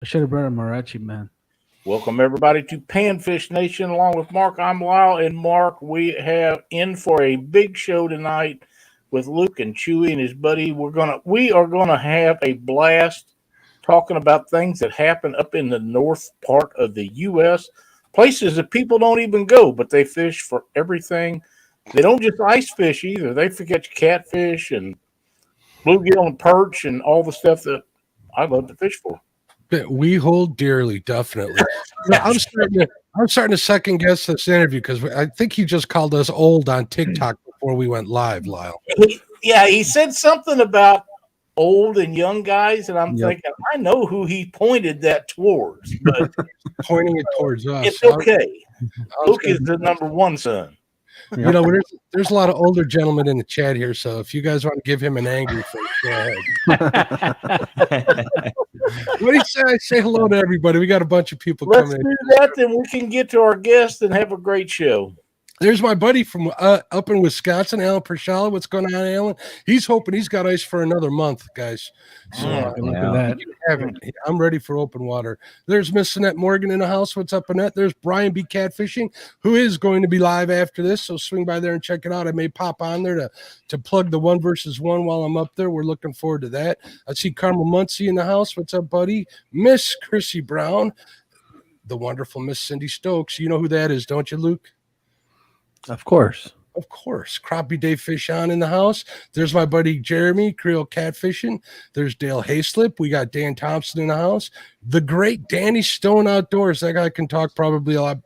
I should have brought a Marachi man. Welcome everybody to Panfish Nation. Along with Mark, I'm Lyle, and Mark, we have in for a big show tonight with Luke and Chewy and his buddy. We are gonna have a blast talking about things that happen up in the north part of the U.S. Places that people don't even go, but they fish for everything. They don't just ice fish either. They forget catfish and bluegill and perch and all the stuff that I love to fish for. That we hold dearly, definitely. I'm starting to second guess this interview because I think he just called us old on TikTok before we went live, Lyle. Yeah, he said something about old and young guys, and I'm Yep. thinking, I know who he pointed that towards, but Pointing it towards us. it's okay. I was Luke gonna- is the number one son. You know, there's a lot of older gentlemen in the chat here, so if you guys want to give him an angry face, go ahead. What do you say? Say hello to everybody. We got a bunch of people Let's coming do in. that, then we can get to our guest and have a great show. There's my buddy from up in Wisconsin, Alan Pershala. What's going on, Alan? He's hoping he's got ice for another month, guys. So Look at that. you have it. I'm ready for open water. There's Miss Annette Morgan in the house. What's up, Annette? There's Brian B. Catfishing, who is going to be live after this. So swing by there and check it out. I may pop on there to plug the 1v1 while I'm up there. We're looking forward to that. I see Carmel Muncie in the house. What's up, buddy? Miss Chrissy Brown, the wonderful Miss Cindy Stokes. You know who that is, don't you, Luke? Of course. Of course. Crappie Dave Fish on in the house. There's my buddy Jeremy, Creole Catfishing. There's Dale Hayslip. We got Dan Thompson in the house. The great Danny Stone Outdoors. That guy can talk probably a lot.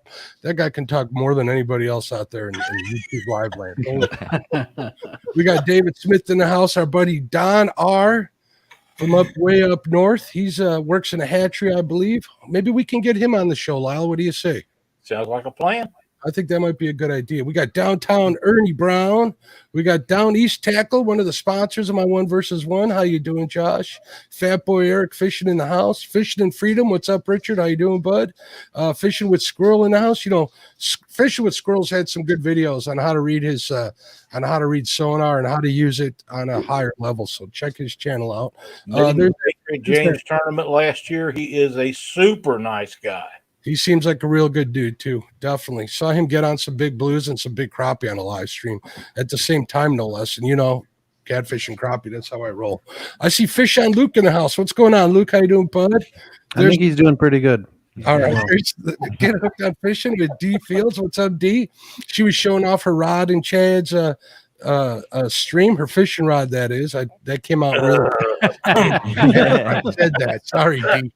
That guy can talk more than anybody else out there in YouTube live land. We got David Smith in the house. Our buddy Don R. from way up north. He's works in a hatchery, I believe. Maybe we can get him on the show, Lyle. What do you say? Sounds like a plan. I think that might be a good idea. We got downtown Ernie Brown. We got Down East Tackle, one of the sponsors of my 1v1. How you doing, Josh? Fat Boy Eric fishing in the house. Fishing in Freedom. What's up, Richard? How you doing, bud? Fishing with Squirrel in the house. You know, Fishing with Squirrel's had some good videos on how to read his on how to read sonar and how to use it on a higher level. So check his channel out. There's James tournament last year. He is a super nice guy. He seems like a real good dude, too. Definitely. Saw him get on some big blues and some big crappie on a live stream at the same time, no less. And, you know, catfish and crappie, that's how I roll. I see Fish on Luke in the house. What's going on, Luke? How you doing, bud? I think he's doing pretty good. All right. Get hooked on fishing with D Fields. What's up, D? She was showing off her rod in Chad's stream, her fishing rod, that is. That came out really. I said that. Sorry, D.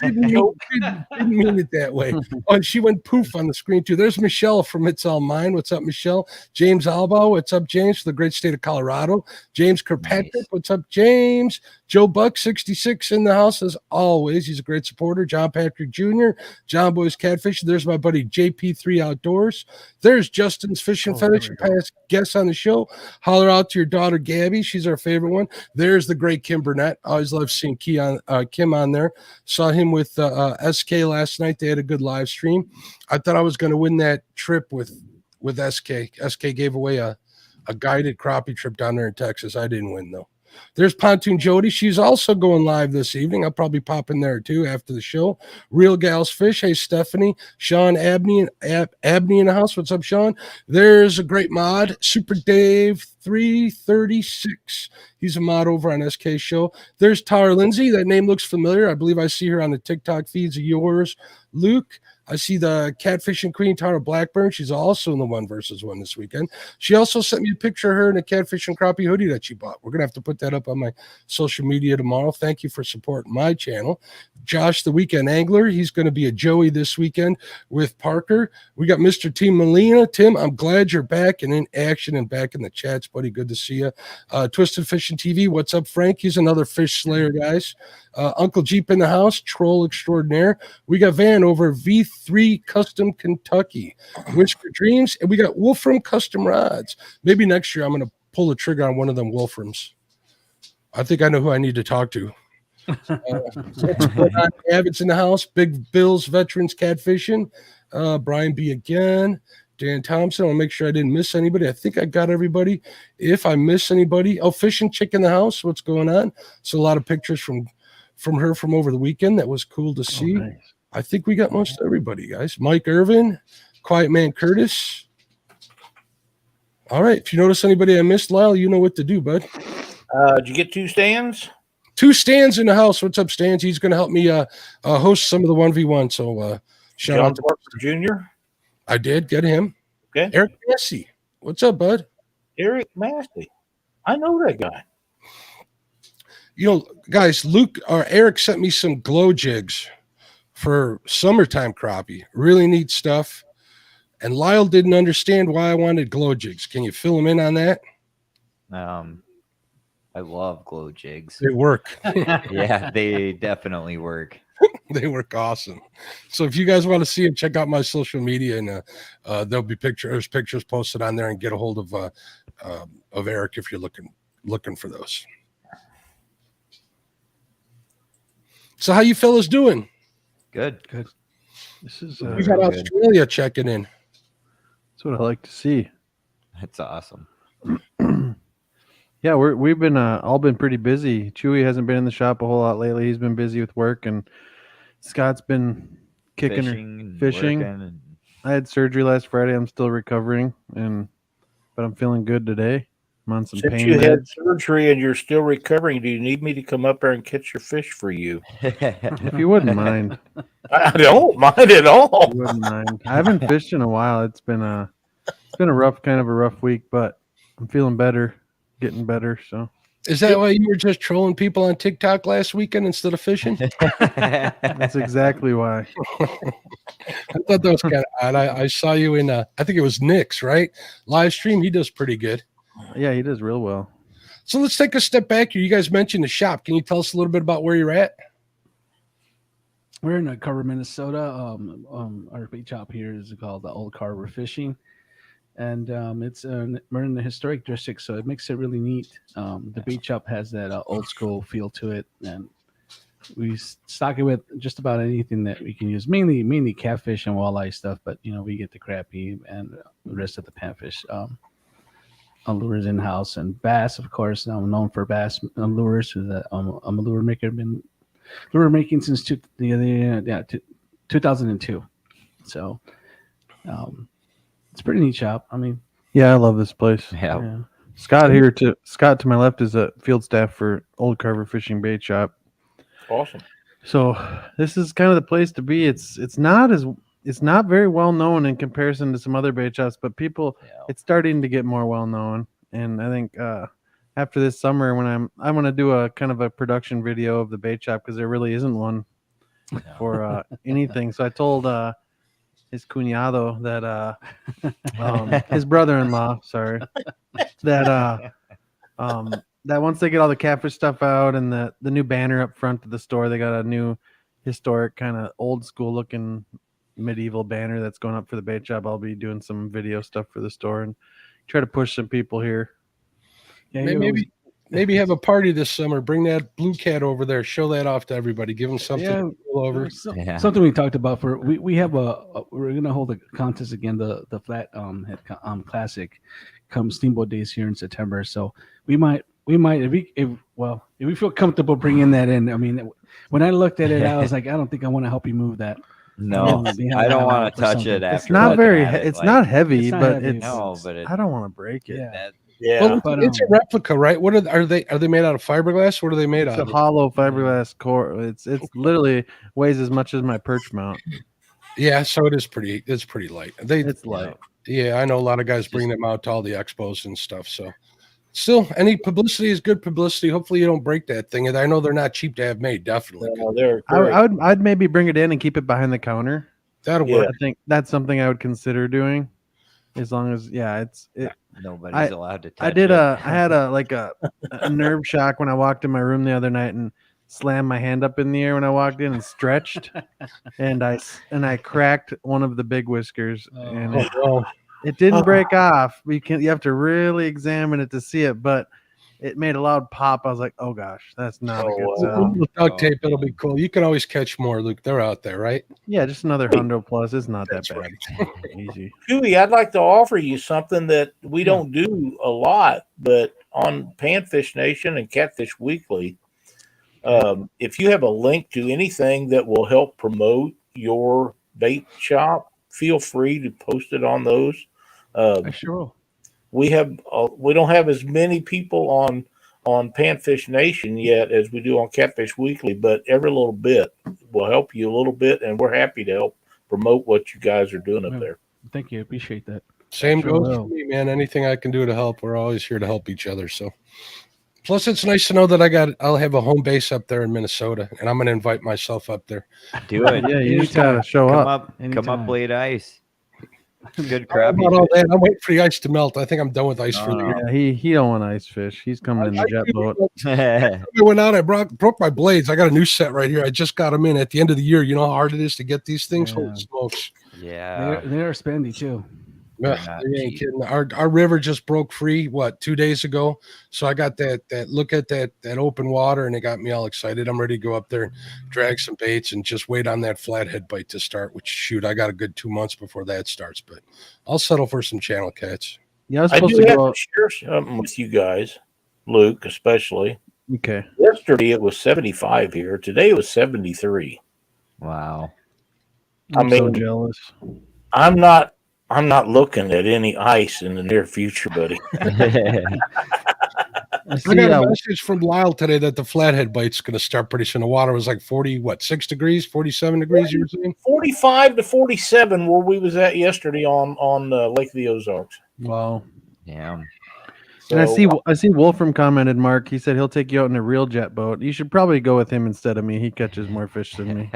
Didn't mean it that way. Oh, and she went poof on the screen too. There's Michelle from It's All Mine. What's up, Michelle? James Alba. What's up, James? From the great state of Colorado. James Kirkpatrick. Nice. What's up, James? Joe Buck 66 in the house as always. He's a great supporter. John Patrick Jr. John Boy's Catfish. There's my buddy JP3 Outdoors. There's Justin's Fishing Fetish, past guest on the show. Holler out to your daughter Gabby. She's our favorite one. There's the great Kim Burnett. I always love seeing Kim on there. Saw him with SK last night. They had a good live stream. I thought I was going to win that trip with SK. SK gave away a guided crappie trip down there in Texas. I didn't win though. There's Pontoon Jody. She's also going live this evening. I'll probably pop in there too after the show. Real Gals Fish. Hey, Stephanie. Sean Abney in the house. What's up, Sean? There's a great mod. Super Dave 336. He's a mod over on SK Show. There's Tara Lindsay. That name looks familiar. I believe I see her on the TikTok feeds of yours, Luke. I see the Catfishing Queen, Tara Blackburn. She's also in the 1v1 this weekend. She also sent me a picture of her in a Catfish and Crappie hoodie that she bought. We're going to have to put that up on my social media tomorrow. Thank you for supporting my channel. Josh, the Weekend Angler. He's going to be a Joey this weekend with Parker. We got Mr. Tim Molina. Tim, I'm glad you're back and in action and back in the chats, buddy. Good to see you. Twisted Fishing TV. What's up, Frank? He's another fish slayer, guys. Uncle Jeep in the house, troll extraordinaire. We got Van over V3 Custom Kentucky, Whisker Dreams, and we got Wolfram Custom Rods. Maybe next year I'm going to pull the trigger on one of them Wolframs. I think I know who I need to talk to. Abbott's in the house, Big Bill's Veterans Catfishing, Brian B. again. Dan Thompson. I'll make sure I didn't miss anybody. I think I got everybody. If I miss anybody, Fishing Chick in the house. What's going on? So a lot of pictures from from her from over the weekend. That was cool to Oh, see. nice. I think we got most everybody, guys. Mike Irvin, Quiet Man Curtis. All right. If you notice anybody I missed, Lyle, you know what to do, bud. Did you get 2 stands? 2 Stans in the house. What's up, Stans? He's going to help me host some of the 1v1. So shout John out to Parker Jr. I did get him. Okay. Eric Massey. What's up, bud? Eric Massey. I know that guy. You know, guys, Luke or Eric sent me some glow jigs for summertime crappie. Really neat stuff. And Lyle didn't understand why I wanted glow jigs. Can you fill him in on that? I love glow jigs. They work. Yeah, they definitely work. They work awesome. So if you guys want to see them, check out my social media, and there'll be pictures posted on there, and get a hold of Eric if you're looking for those. So how you fellas doing? Good. This is We got good. Australia checking in. that's what I like to see. That's awesome. Yeah, we've been all been pretty busy. Chewy hasn't been in the shop a whole lot lately. He's been busy with work, and Scott's been kicking her fishing. working and- I had surgery last Friday. I'm still recovering, but I'm feeling good today. I'm on some Since pain you had meds. surgery and you're still recovering, do you need me to come up there and catch your fish for you? If you wouldn't mind, I don't mind at all. you wouldn't mind. I haven't fished in a while. It's been a rough week, but I'm feeling better, getting better. So Is that why you were just trolling people on TikTok last weekend instead of fishing? that's exactly why. I thought that was kind of odd. I saw you in I think it was Nick's, right? Live stream. He does pretty good. Yeah, he does real well. So let's take a step back here. You guys mentioned the shop. Can you tell us a little bit about where you're at? We're in Carver, Minnesota. Our bait shop here is called the Old Carver Fishing, and we're in the historic district, so it makes it really neat. The bait shop has that old school feel to it, and we stock it with just about anything that we can use. Mainly catfish and walleye stuff, but we get the crappie and the rest of the panfish lures in house, and bass, of course. I'm known for bass lures. I'm a lure maker. Been lure making since 2002. So it's a pretty neat shop. I mean, Yeah, I love this place. Yeah. Scott here Scott to my left is a field staff for Old Carver Fishing Bait Shop. Awesome. So this is kind of the place to be. It's not very well known in comparison to some other bait shops, but it's starting to get more well known. And I think after this summer, when I want to do a kind of a production video of the bait shop, because there really isn't one for anything. So I told his cuñado that his brother-in-law, sorry, that that once they get all the catfish stuff out and the new banner up front of the store, they got a new historic kind of old school looking medieval banner that's going up for the bait shop. I'll be doing some video stuff for the store and try to push some people here. yeah, Maybe have a party this summer. Bring that blue cat over there. Show that off to everybody. Give them something Yeah. to roll over. Something we talked about we have we're gonna hold a contest again, the flat classic come Steamboat Days here in September. So we might if we feel comfortable bringing that in. I mean, when I looked at it, I was like, I don't think I want to help you move that. No, Yeah, I don't yeah, want for to touch something. it after. It's not looking very at it, it's like, not heavy, It's not but heavy. it's No, but it, I don't want to break it. Yeah. that, Yeah. Well, But, it's a replica, right? What are they made out of fiberglass? What are they made It's out a of? hollow fiberglass core. It's literally weighs as much as my perch mount. Yeah, so it's pretty light. It's light. Yeah, I know a lot of guys bring them out to all the expos and stuff. So still, any publicity is good publicity. Hopefully you don't break that thing. And I know they're not cheap to have made, definitely. No, they're great. I'd maybe bring it in and keep it behind the counter. That'll Yeah. work. I think that's something I would consider doing, as long as nobody's allowed to touch I did it. I had a nerve shock when I walked in my room the other night and slammed my hand up in the air when I walked in and stretched, and I cracked one of the big whiskers, and it didn't break off. You have to really examine it to see it, but it made a loud pop. I was like, oh gosh, that's not a good sound. With duct tape, it'll be cool. You can always catch more, Luke. They're out there, right? Yeah, just another $100 plus. It's not That's that bad. right. Easy. Huey, I'd like to offer you something that we don't do a lot, but on Panfish Nation and Catfish Weekly, If you have a link to anything that will help promote your bait shop, feel free to post it on those. I sure will. We don't have as many people on Panfish Nation yet as we do on Catfish Weekly, but every little bit will help you a little bit, and we're happy to help promote what you guys are doing up Yeah. there. Thank you. I appreciate that. Same Sure goes will. for me, man. Anything I can do to help, we're always here to help each other. So, plus, it's nice to know that I'll have a home base up there in Minnesota, and I'm going to invite myself up there. Do it. Yeah, you just Anytime. gotta show Come up. up. Come Anytime. up late ice. Good How about crappie. all that? I'm waiting for the ice to melt. I think I'm done with ice for the year. Yeah, he don't want ice fish. He's coming in the jet boat. I went out. I broke my blades. I got a new set right here. I just got them in at the end of the year. You know how hard it is to get these things. Yeah. Holy smokes! Yeah. They are spendy too. Yeah, not they ain't cheap. kidding. Our river just broke free 2 days ago. So I got that look at that open water, and it got me all excited. I'm ready to go up there and drag some baits and just wait on that flathead bite to start. Which shoot, I got a good 2 months before that starts, but I'll settle for some channel cats. Yeah, I was I supposed do to have go. to share something with you guys, Luke, especially. Okay. Yesterday it was 75 here. Today it was 73. Wow. I'm so mean- jealous. I'm not looking at any ice in the near future, buddy. I I see. got a message from Lyle today that the flathead bite's going to start pretty soon. The water was like 6 degrees, 47 degrees. You were saying? 45 to 47 where we was at yesterday on Lake of the Ozarks. Wow. Damn. And So, I see Wolfram commented, Mark. He said he'll take you out in a real jet boat. You should probably go with him instead of me. He catches more fish than me.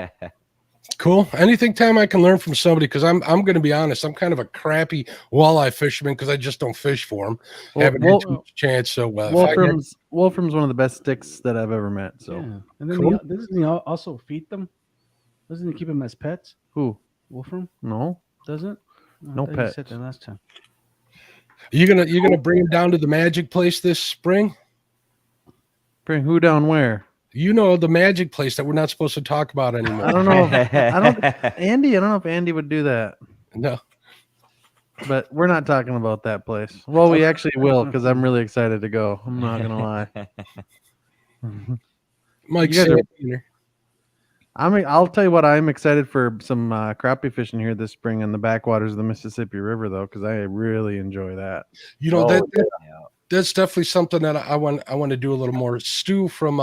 Cool. Anything time I can learn from somebody, because I'm going to be honest, I'm kind of a crappy walleye fisherman because I just don't fish for them. Well, Haven't had too much chance. So Wolfram's one of the best sticks that I've ever met. So Yeah. And then Cool. doesn't he also feed them? Doesn't he keep them as pets? who? Wolfram No, doesn't? I No thought you pets. said that last time. you're gonna bring him down to the magic place this spring. bring who down where? You know, the magic place that we're not supposed to talk about anymore. I don't know. Andy. I don't know if Andy would do that. No. But we're not talking about that place. Well, we actually will because I'm really excited to go. I'm not gonna lie. Mike, You guys are- Sandiner. I'll tell you what. I'm excited for some crappie fishing here this spring in the backwaters of the Mississippi River, though, because I really enjoy that. You know, Oh, that's definitely something that I want to do a little more. Stu from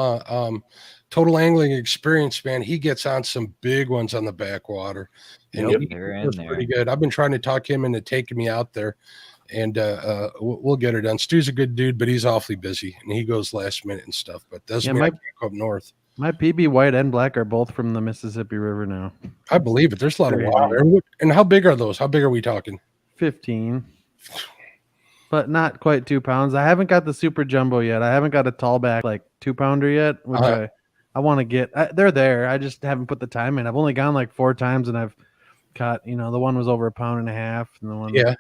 Total Angling Experience, man, he gets on some big ones on the backwater. And Yep. They're in it's there. pretty good. I've been trying to talk him into taking me out there, and we'll get her done. Stu's a good dude, but he's awfully busy, and he goes last minute and stuff. But doesn't Yeah, mean I can't go up north. My PB white and black are both from the Mississippi River now. I believe it. There's a lot of Crazy. water. And how big are those? How big are we talking? 15, but not quite 2 pounds. I haven't got the super jumbo yet. I haven't got a tall back like 2-pounder yet, which I want to get. They're there. I just haven't put the time in. I've only gone like 4 times, and I've caught. The one was over 1.5 pounds, and the one. Yeah.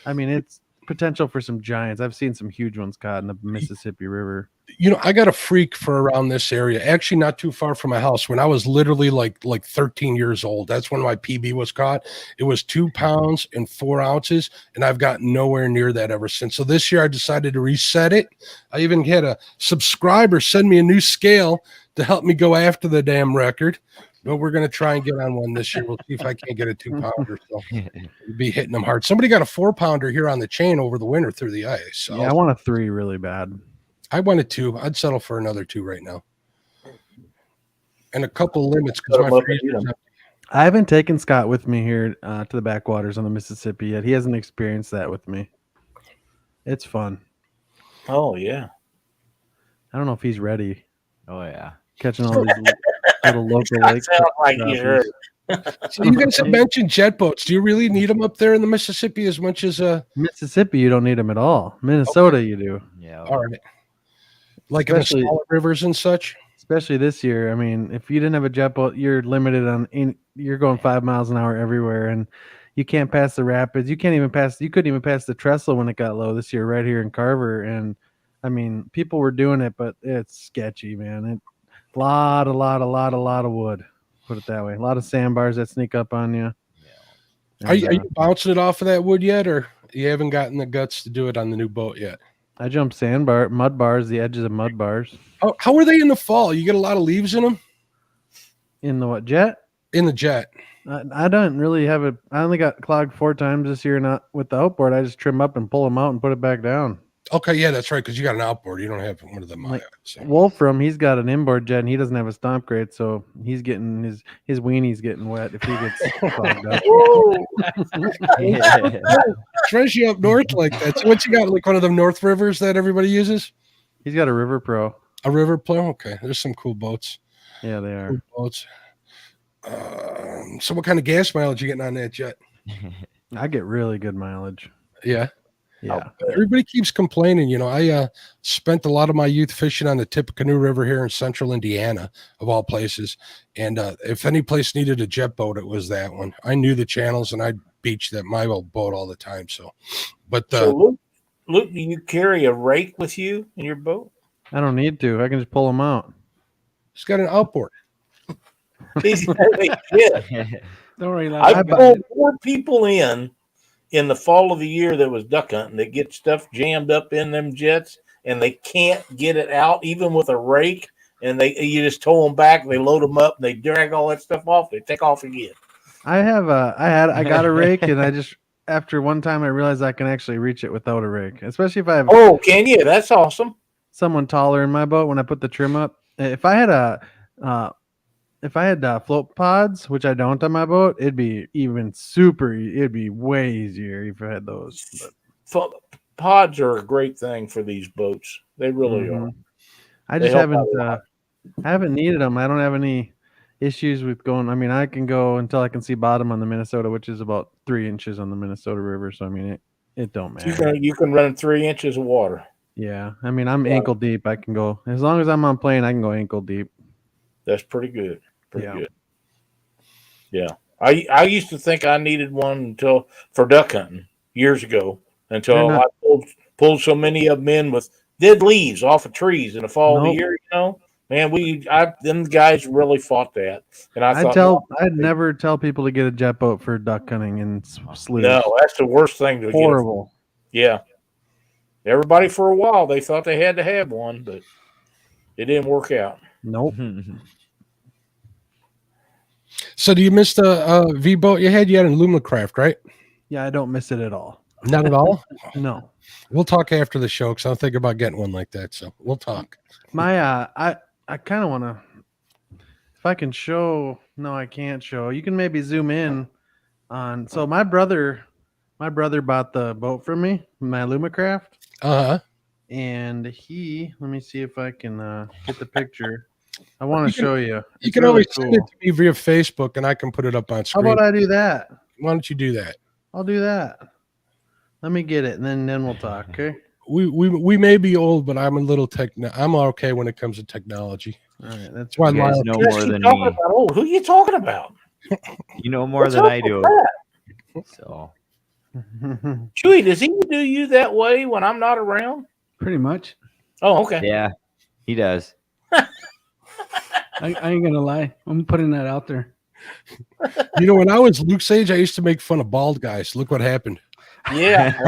I mean, it's potential for some giants. I've seen some huge ones caught in the Mississippi River. You know, I got a freak for around this area, actually not too far from my house. When I was literally like 13 years old, that's when my PB was caught. It was 2 pounds and 4 ounces, and I've gotten nowhere near that ever since. So this year I decided to reset it. I even had a subscriber send me a new scale to help me go after the damn record. But we're going to try and get on one this year. We'll see if I can't get a 2-pounder. So we'll be hitting them hard. Somebody got a 4-pounder here on the chain over the winter through the ice. So Yeah, I want a 3 really bad. I wanted 2. I'd settle for another 2 right now. And a couple limits because my freezer's empty. I haven't taken Scott with me here to the backwaters on the Mississippi yet. He hasn't experienced that with me. It's fun. Oh, yeah. I don't know if he's ready. Oh yeah. Catching all these little local That lake. sounds like you heard. So you guys have mentioned jet boats. Do you really need them up there in the Mississippi as much as Mississippi, you don't need them at all. Minnesota, you do. Yeah. all right, like in the Especially- smaller rivers and such? Especially this year. I mean, if you didn't have a jet boat, you're limited you're going 5 miles an hour everywhere, and you can't pass the rapids. You couldn't even pass the trestle when it got low this year right here in Carver. And I mean, people were doing it, but it's sketchy, man. A lot of wood. Put it that way. A lot of sandbars that sneak up on you. Are you bouncing it off of that wood yet, or you haven't gotten the guts to do it on the new boat yet? I jump mud bars, the edges of mud bars. How are they in the fall? You get a lot of leaves in them? In the what, jet? In the jet. I don't really have it. I only got clogged 4 times this year. Not with the outboard. I just trim up and pull them out and put it back down. Okay, yeah, that's right. Because you got an outboard. You don't have one of them. Like Wolfram, he's got an inboard jet and he doesn't have a stomp grate, so he's getting his weenie's getting wet if he gets clogged up. Especially up north like that. So what you got? Like one of them North Rivers that everybody uses? He's got a River Pro. A River Pro? Okay, there's some cool boats. Yeah, they are. Cool boats. So what kind of gas mileage you getting on that jet? I get really good mileage. Yeah. Yeah. Everybody keeps complaining. You know, I spent a lot of my youth fishing on the Tippecanoe River here in central Indiana, of all places. And if any place needed a jet boat, it was that one. I knew the channels and I'd beach my old boat all the time. So, but so Luke, do you carry a rake with you in your boat? I don't need to. I can just pull them out. It's got an outboard. Don't worry, I pulled 4 people in the fall of the year that was duck hunting. They get stuff jammed up in them jets and they can't get it out even with a rake. And you just tow them back. They load them up. They drag all that stuff off. They take off again. I got a rake, and I just after one time I realized I can actually reach it without a rake, especially if I have. Oh, can you? That's awesome. Someone taller in my boat when I put the trim up. If I had float pods, which I don't on my boat, it'd be it'd be way easier if I had those. But pods are a great thing for these boats. They really are. I just haven't needed them. I don't have any issues with going. I mean, I can go until I can see bottom on the Minnesota, which is about 3 inches on the Minnesota River. So I mean, it don't matter. You can run 3 inches of water. Yeah, I mean, I'm ankle deep. I can go as long as I'm on plane. I can go ankle deep. That's pretty good. Pretty good. Yeah, I used to think I needed one for duck hunting years ago until I pulled so many of them in with dead leaves off of trees in the fall of the year. You know, man, them guys really fought that, and I'd never tell people to get a jet boat for duck hunting and sloughs. No, that's the worst thing to horrible. Get. Yeah. Everybody for a while they thought they had to have one, but it didn't work out. Nope. So do you miss the V boat you had? You had an Alumacraft, right? Yeah, I don't miss it at all. Not at all? No. We'll talk after the show because I'm thinking about getting one like that. So we'll talk. I kind of want to, if I can show, no, I can't show. You can maybe zoom in on, so my brother bought the boat for me, my Alumacraft. And let me see if I can get the picture. I want to show you. You can always send it to me via Facebook and I can put it up on screen. How about I do that? Why don't you do that? I'll do that. Let me get it and then we'll talk. Okay. We may be old, but I'm a little I'm okay when it comes to technology. All right. That's why Lyle know more than me. Who are you talking about? You know more than I do. So Chewy, does he do you that way when I'm not around? Pretty much. Oh, okay. Yeah, he does. I ain't gonna lie. I'm putting that out there. You know, when I was Luke's age, I used to make fun of bald guys. Look what happened. Yeah.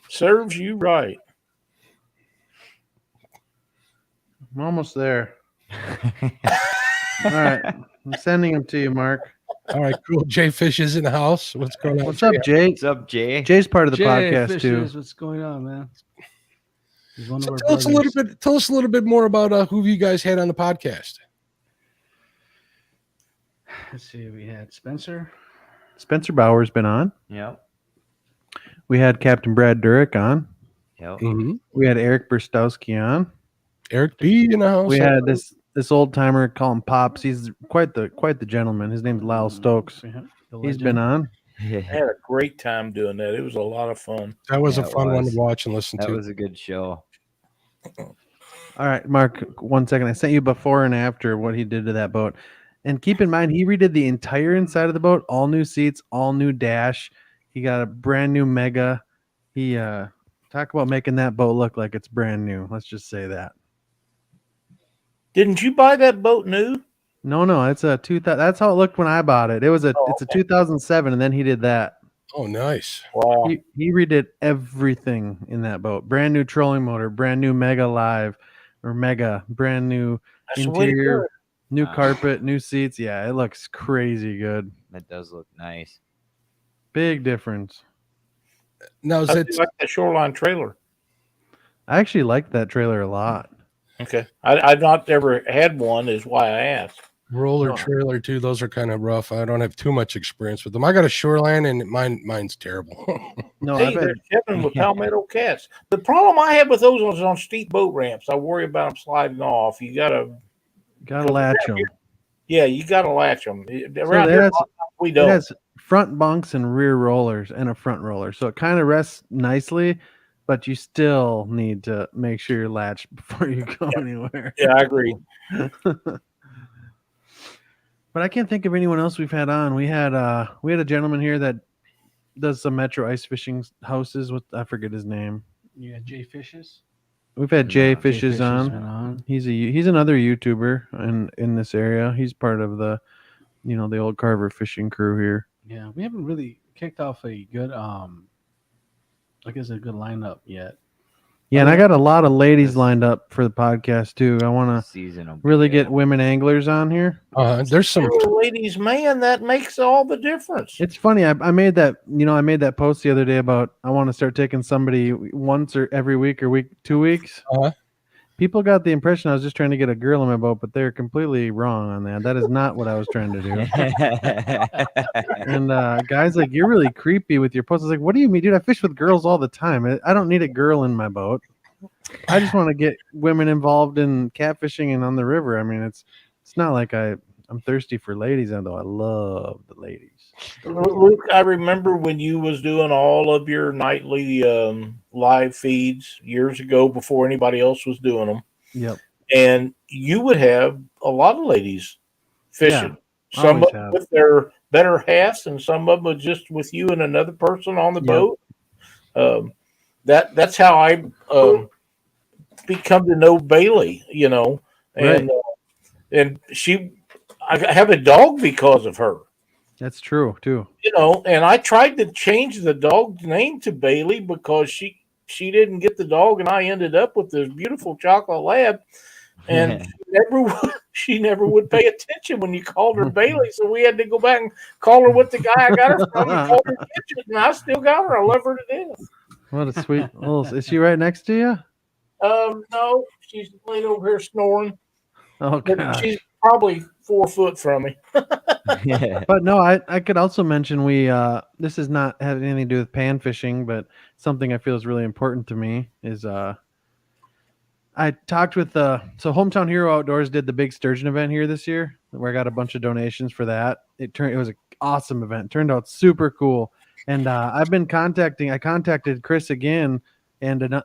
Serves you right. I'm almost there. All right. I'm sending them to you, Mark. All right, cool. Jay Fish is in the house. What's going on? What's up, Jay? What's up, Jay? Jay's part of the podcast too. What's going on, man? So tell us a little bit more about who you guys had on the podcast. Let's see. We had Spencer Bauer's been on. Yep. We had Captain Brad Durick on. Yep. Mm-hmm. We had Eric Burstowski on. Eric B in the house. We had this old timer, call him Pops. He's quite the gentleman. His name's Lyle Stokes. He's been on. I had a great time doing that. It was a lot of fun. That was a fun one to watch and listen to. That was a good show. All right, Mark, 1 second. I sent you before and after what he did to that boat. And keep in mind, he redid the entire inside of the boat, all new seats, all new dash. He got a brand new Mega. He talk about making that boat look like it's brand new. Let's just say that. Didn't you buy that boat new? No, it's a 2000. That's how it looked when I bought it. It's a 2007, and then he did that. Oh, nice. Wow. He redid everything in that boat. Brand new trolling motor, brand new Mega Live or Mega, brand new That's the way to interior, go. new Wow. carpet, new seats. Yeah, it looks crazy good. That does look nice. Big difference. Now, is I it do like the Shoreline trailer. I actually like that trailer a lot. Okay. I've not ever had one, is why I asked. roller No. trailer too? Those are kind of rough. I don't have too much experience with them. I got a Shoreline, and mine's terrible. No, Hey, I've had there's Kevin with Palmetto Cats. The problem I have with those ones on steep boat ramps, I worry about them sliding off. You gotta latch them. Yeah, you got to latch them. So Around it here, has, we it don't. has front bunks and rear rollers and a front roller. So it kind of rests nicely, but you still need to make sure you're latched before you go anywhere. Yeah, I agree. But I can't think of anyone else we've had on. We had a gentleman here that does some metro ice fishing houses with, I forget his name. You got Jay Fishes. We've had Jay Fishes Fishes on. been on. He's another YouTuber in this area. He's part of the the old Carver fishing crew here. Yeah, we haven't really kicked off a good I guess a good lineup yet. Yeah, and I got a lot of ladies lined up for the podcast too. I want to Season will be really good. get women anglers on here. There's some. You're a ladies' man. That makes all the difference. It's funny. I made that I made that post the other day about I want to start taking somebody once or every week or 2 weeks. People got the impression I was just trying to get a girl in my boat, but they're completely wrong on that. That is not what I was trying to do. And guys like, you're really creepy with your posts. I was like, what do you mean, dude? I fish with girls all the time. I don't need a girl in my boat. I just want to get women involved in catfishing and on the river. I mean, it's not like I'm thirsty for ladies, although I love the ladies. Luke, I remember when you was doing all of your nightly live feeds years ago before anybody else was doing them. Yep. And you would have a lot of ladies fishing. Yeah, some always of them have. with their better halves, and some of them just with you and another person on the Yep. boat. That's how I become to know Bailey, and and I have a dog because of her. That's true too. And I tried to change the dog's name to Bailey because she didn't get the dog, and I ended up with this beautiful chocolate lab, and she never would pay attention when you called her Bailey. So we had to go back and call her what the guy I got her from and called her Kitchen, and I still got her. I love her to death. What a sweet little. Is she right next to you? No, she's laid over here snoring. Oh But gosh. she's probably 4 foot from me. Yeah. But no, I could also mention this is not having anything to do with pan fishing, but something I feel is really important to me is I talked with so Hometown Hero Outdoors did the big sturgeon event here this year, where I got a bunch of donations for that. It was an awesome event. It turned out super cool. And I contacted Chris again and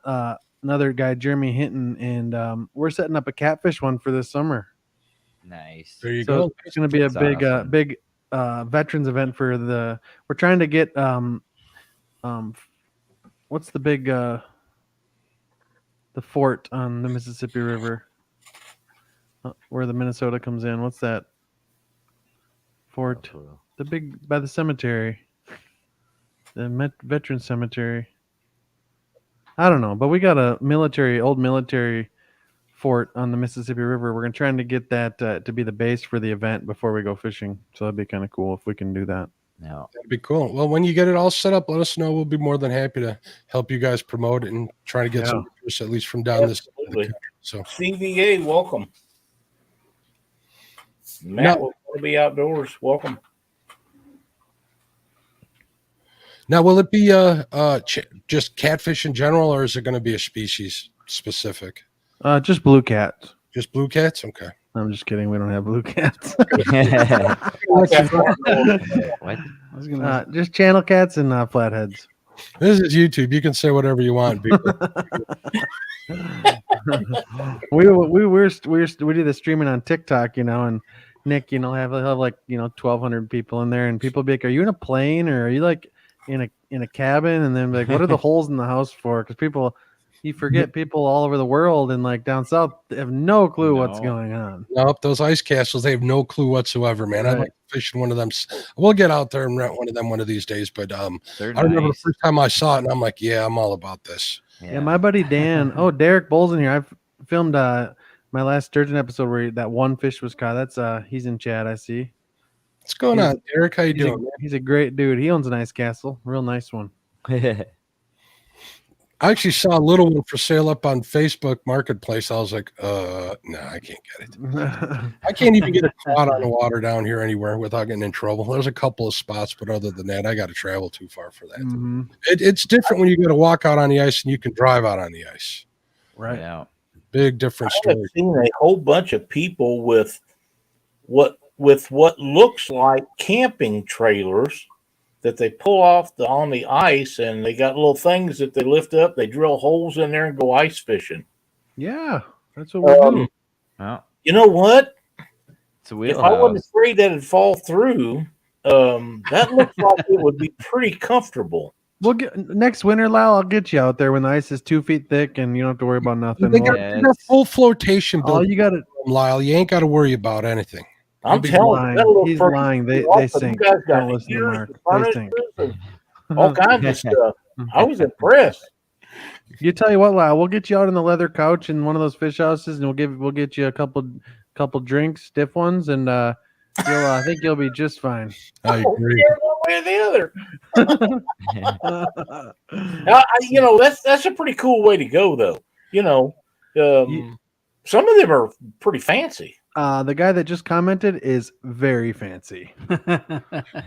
another guy, Jeremy Hinton, and we're setting up a catfish one for this summer. Nice. There you So go. it's going to be a That's awesome. big veterans event for we're trying to get what's the big the fort on the Mississippi River where the Minnesota comes in. What's that fort? The big by the cemetery, the veteran cemetery. I don't know, but we got a old military fort on the Mississippi River. We're trying to get that to be the base for the event before we go fishing. So that'd be kind of cool if we can do that. No. That'd be cool. Well, when you get it all set up, let us know. We'll be more than happy to help you guys promote it and try to get some interest, at least from down this side of the Absolutely. country. So CVA, welcome. Matt will be outdoors. Welcome. now, will it be just catfish in general, or is it going to be a species specific? Just blue cats. Just blue cats? Okay. I'm just kidding. We don't have blue cats. What? I was gonna Just channel cats and flatheads. This is YouTube. You can say whatever you want. we do the streaming on TikTok, and Nick, he'll have like 1,200 people in there, and people be like, "Are you in a plane or are you like in a cabin?" And then be like, "What are the holes in the house for?" Because people you forget people all over the world and like down south have no clue what's No. going on. Nope, those ice castles, they have no clue whatsoever, man. I'd Right. like to fish in one of them. We'll get out there and rent one of them one of these days. But They're I remember the nice. first time I saw it, and I'm like, yeah, I'm all about this. Yeah, my buddy Dan. Oh, Derek Bull's in here. I've filmed my last sturgeon episode where that one fish was caught. That's he's in chat. I see. What's going He's- on, Derek? How you He's a, doing? he's a great dude. He owns an ice castle, real nice one. I actually saw a little one for sale up on Facebook Marketplace. I was like, no, I can't get it. I can't even get a cod on the water down here anywhere without getting in trouble. There's a couple of spots, but other than that, I got to travel too far for that. Mhm. It's different when you got to walk out on the ice and you can drive out on the ice. Right. Yeah. Big different I have story. seen a whole bunch of people with what looks like camping trailers that they pull off on the ice, and they got little things that they lift up. They drill holes in there and go ice fishing. Yeah, that's what we do. Well, You know what? it's a If I wasn't wheelhouse. afraid that it'd fall through, that looks like it would be pretty comfortable. We'll get next winter, Lyle. I'll get you out there when the ice is 2 feet thick and you don't have to worry about nothing. They got, Well, they got full flotation all built, you got to Lyle. You ain't got to worry about anything. I'm He's telling lying. you, that little He's furnace lying. They is awesome. sink. You guys got Don't listen to heaters Mark. and They furnaces sink. and all kinds of stuff. I was impressed. You tell you what, Lyle, we'll get you out on the leather couch in one of those fish houses, and we'll get you a couple drinks, stiff ones, and I think you'll be just fine. I Oh, agree. yeah, one way or the other. Now, that's a pretty cool way to go, though. Some of them are pretty fancy. The guy that just commented is very fancy.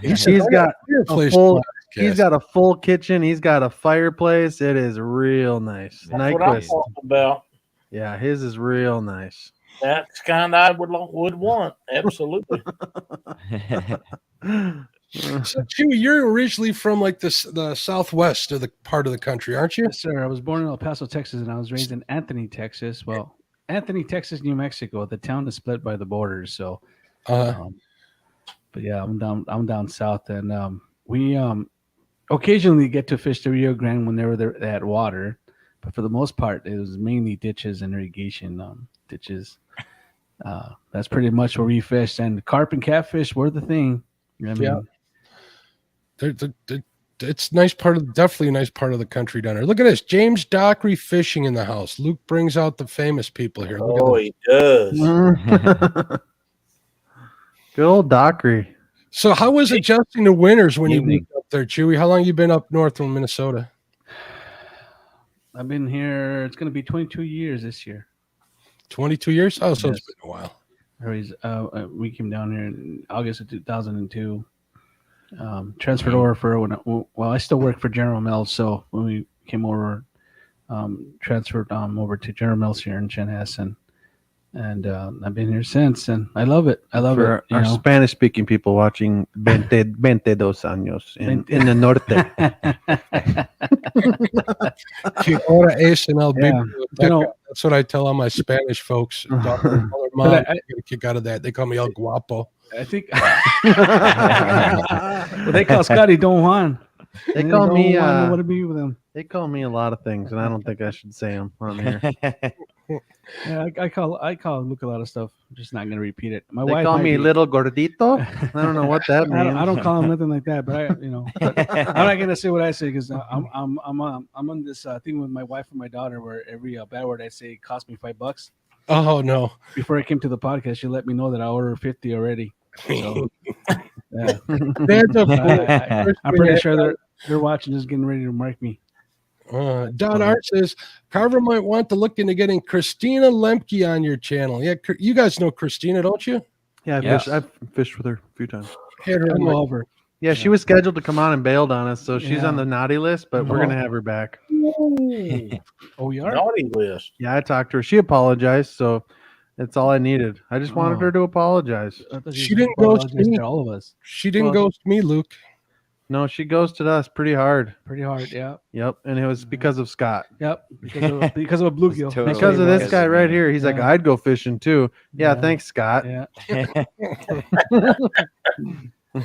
He's He's got a place. full. He's got a full kitchen. He's got a fireplace. It is real nice. That's what I'm Nyquist. talking about. Yeah, his is real nice. That's kind I would want. Absolutely. So, Chewy, you're originally from like the southwest of the part of the country, aren't you? Yes, sir. I was born in El Paso, Texas, and I was raised in Anthony, Texas. Well, Anthony, Texas, New Mexico. The town is split by the borders. So, but yeah, I'm down south, and we occasionally get to fish the Rio Grande whenever they had water, but for the most part, it was mainly ditches and irrigation ditches. That's pretty much where we fished, and carp and catfish were the thing. I mean, Yeah. It's nice definitely a nice part of the country down there. Look at this, James Dockery fishing in the house. Luke brings out the famous people here. Look Oh, at he does. Good old Dockery. So, how was adjusting to winters when you Evening. moved up there, Chewy? How long you been up north from Minnesota? I've been here. It's going to be 22 years this year. 22 years? Oh, so it's Yes. been a while. We came down here in August of 2002. Transferred over for I still work for General Mills, so when we came over, transferred over to General Mills here in Chanhassen, and I've been here since, and I love it. I love For it. our Spanish-speaking people watching 22 años in the norte. Ahora es en el Yeah. biblioteca. That's what I tell all my Spanish folks. Mom, But I get a kick out of that. They call me El Guapo. I think well, they call Scotty Don Juan. They call me. I want to be with him. They call me a lot of things, and I don't think I should say them on here. Yeah, I call Luke a lot of stuff. I'm just not gonna repeat it. My They wife call might me be- little gordito. I don't know what that means. I don't call him nothing like that, but I'm not gonna say what I say because I'm on this thing with my wife and my daughter where every bad word I say cost me $5. Oh, no. Before I came to the podcast, she let me know that I ordered 50 already. So, yeah, That's a I'm pretty sure they're watching, just getting ready to mark me. Don Art says Carver might want to look into getting Christina Lemke on your channel. Yeah, you guys know Christina, don't you? Yeah, Yes. I've fished with her a few times. Had her I'm on my- over. Yeah, she was scheduled to come on and bailed on us, so she's Yeah. on the naughty list, but we're gonna have her back. Oh, we are. Naughty list. Yeah, I talked to her. She apologized, so that's all I needed. I just wanted Oh. her to apologize. I thought She was didn't gonna ghost apologize me. to all of us. She didn't Well- ghost me, Luke. No, she ghosted us pretty hard. Pretty hard. Yeah. Yep, and it was because of Scott. Yep. Because of a bluegill. Totally Because of this because guy of right me. here. He's like, Yeah. I'd go fishing too. Yeah, Yeah. thanks, Scott. Yeah.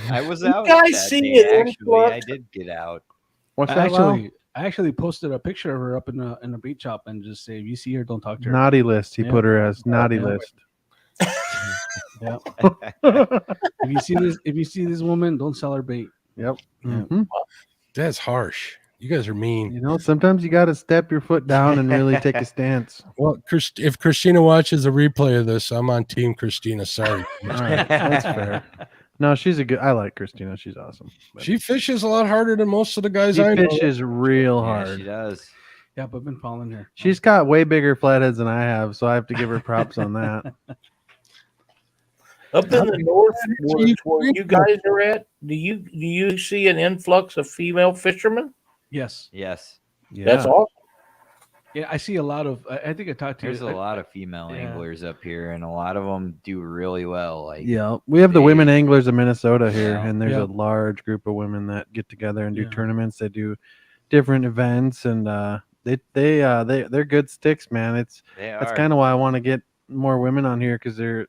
I was out. guys that see day, it actually. I influx? did get out. What's that? Lyle? I actually posted a picture of her up in a bait shop and just say, if you see her, don't talk to her. Naughty list. He Yeah. put her as naughty Yeah. list. Yeah. If you see this woman, don't sell her bait. Yep. Yeah. Mhm. That's harsh. You guys are mean. You know, sometimes you got to step your foot down and really take a stance. Well, if Christina watches a replay of this, I'm on Team Christina. Sorry. All right, that's fair. No, she's a good. I like Christina. She's awesome. But She fishes a lot harder than most of the guys she I know. fishes real Yeah, hard. she does. Yeah, but I've been following her. She's got way bigger flatheads than I have, so I have to give her props on that. Up in the north, where you guys are at, do you see an influx of female fishermen? Yes. Yes. Yeah. That's awesome. Yeah, I see a lot of. I think I talked to. There's a lot of female Yeah. anglers up here, and a lot of them do really well. Like, Yeah, we have the They- women anglers of Minnesota here, Yeah. and there's Yeah. a large group of women that get together and do Yeah. tournaments. They do different events, and they're good sticks, man. That's kind of why I want to get more women on here because they're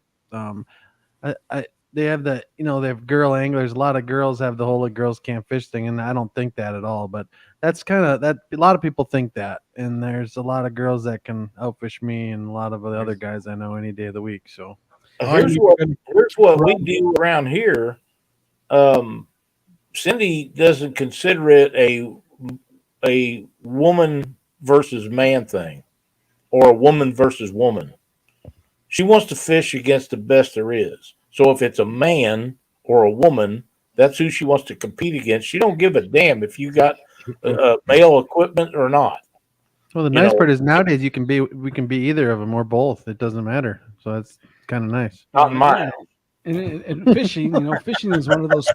they have the they have girl anglers. A lot of girls have the whole like, girls can't fish thing, and I don't think that at all. But that's kind of that. A lot of people think that, and there's a lot of girls that can outfish me, and a lot of the other guys I know any day of the week. So Here's what we do around here. Cindy doesn't consider it a woman versus man thing, or a woman versus woman. She wants to fish against the best there is. So if it's a man or a woman, that's who she wants to compete against. She don't give a damn if you got male equipment or not. well, the nice part is nowadays we can be either of them or both. It doesn't matter. So that's kind of nice. Not mine. And fishing, fishing is one of those.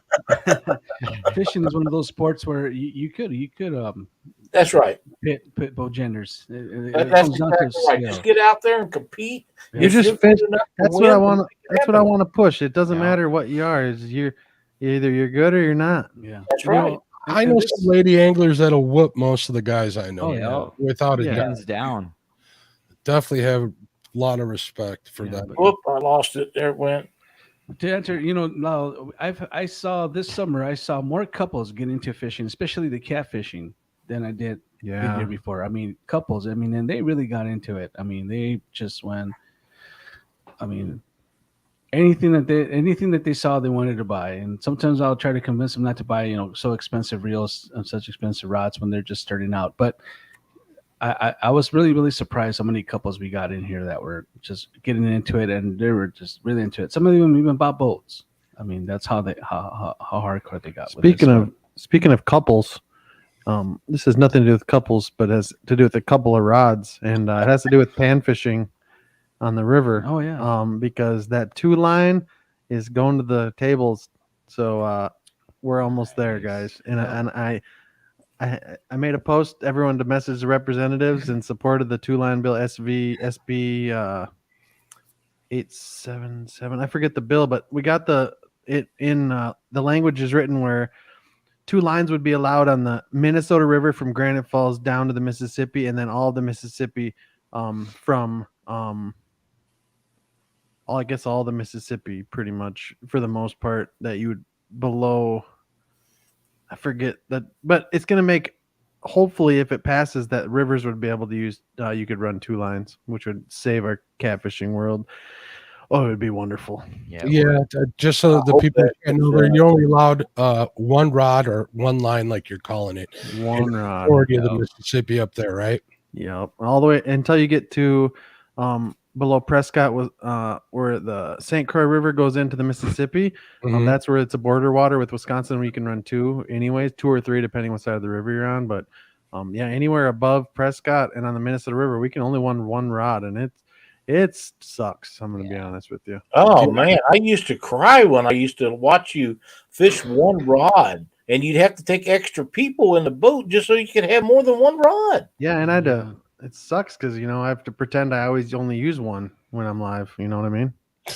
Fishing is one of those sports where you could That's right. pit both genders. It That's comes down to exactly right. skill. Just get out there and compete. You If just you're fish. good enough to That's what I win, want. That's what I want to push. It doesn't Yeah. matter what you are. Is you're either you're good or you're not. Yeah, That's right. I know some lady anglers that'll whoop most of the guys I know. Oh, yeah. Without a doubt. hands down. Definitely have a lot of respect for Yeah, that. but- Whoop! I lost it. There it went. To answer, now I saw this summer I saw more couples get into fishing, especially the catfishing, than I did the year before. I mean, couples. I mean, and they really got into it. I mean, they just went. I mean, anything that they saw, they wanted to buy. And sometimes I'll try to convince them not to buy, so expensive reels and such expensive rods when they're just starting out. But I was really, really surprised how many couples we got in here that were just getting into it, and they were just really into it. Some of them even bought boats. I mean, that's how hardcore they got. Speaking of couples, this has nothing to do with couples, but has to do with a couple of rods, and it has to do with pan fishing on the river. Oh yeah. Because that 2-line is going to the tables, so we're almost there, guys. And I made a post, everyone to message the representatives in support of the 2-line bill SB 877. I forget the bill, but we got the language is written where 2 lines would be allowed on the Minnesota River from Granite Falls down to the Mississippi, and then all the Mississippi from all the Mississippi pretty much for the most part that you would below. I forget that, but it's going to make, hopefully, if it passes, that rivers would be able to use, you could run 2 lines, which would save our catfishing world. Oh, it would be wonderful. Yeah, just so the people can know, you're only allowed one rod or one line, like you're calling it. One rod. Majority of the Mississippi up there, right? Yep. All the way until you get to below Prescott, where the St. Croix River goes into the Mississippi. Mhm. That's where it's a border water with Wisconsin, where you can run 2 anyways, 2 or 3 depending what side of the river you're on. But anywhere above Prescott and on the Minnesota River, we can only run 1 rod, and it sucks. I'm going to be honest with you. Oh man, I used to cry when I used to watch you fish 1 rod, and you'd have to take extra people in the boat just so you could have more than 1 rod. Yeah, and I had to. It sucks because I have to pretend I always only use 1 when I'm live. You know what I mean?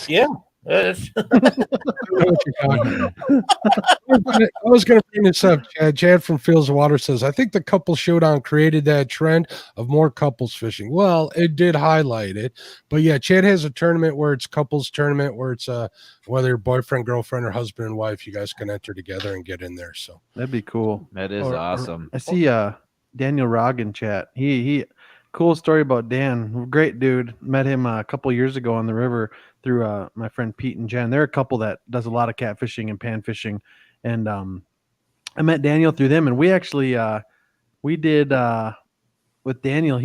Yeah. That's- I know what you're talking about. I was going to bring this up. Chad from Fields of Water says, I think the couple showdown created that trend of more couples fishing. Well, it did highlight it. But yeah, Chad has a tournament where it's couples tournament where it's whether you're boyfriend, girlfriend, or husband and wife, you guys can enter together and get in there. So That'd be cool. That is awesome. I see Daniel Rogg in chat. He cool story about Dan. Great dude. Met him a couple years ago on the river through my friend Pete and Jen. They're a couple that does a lot of catfishing and pan fishing, and I met Daniel through them, and we actually we did with Daniel.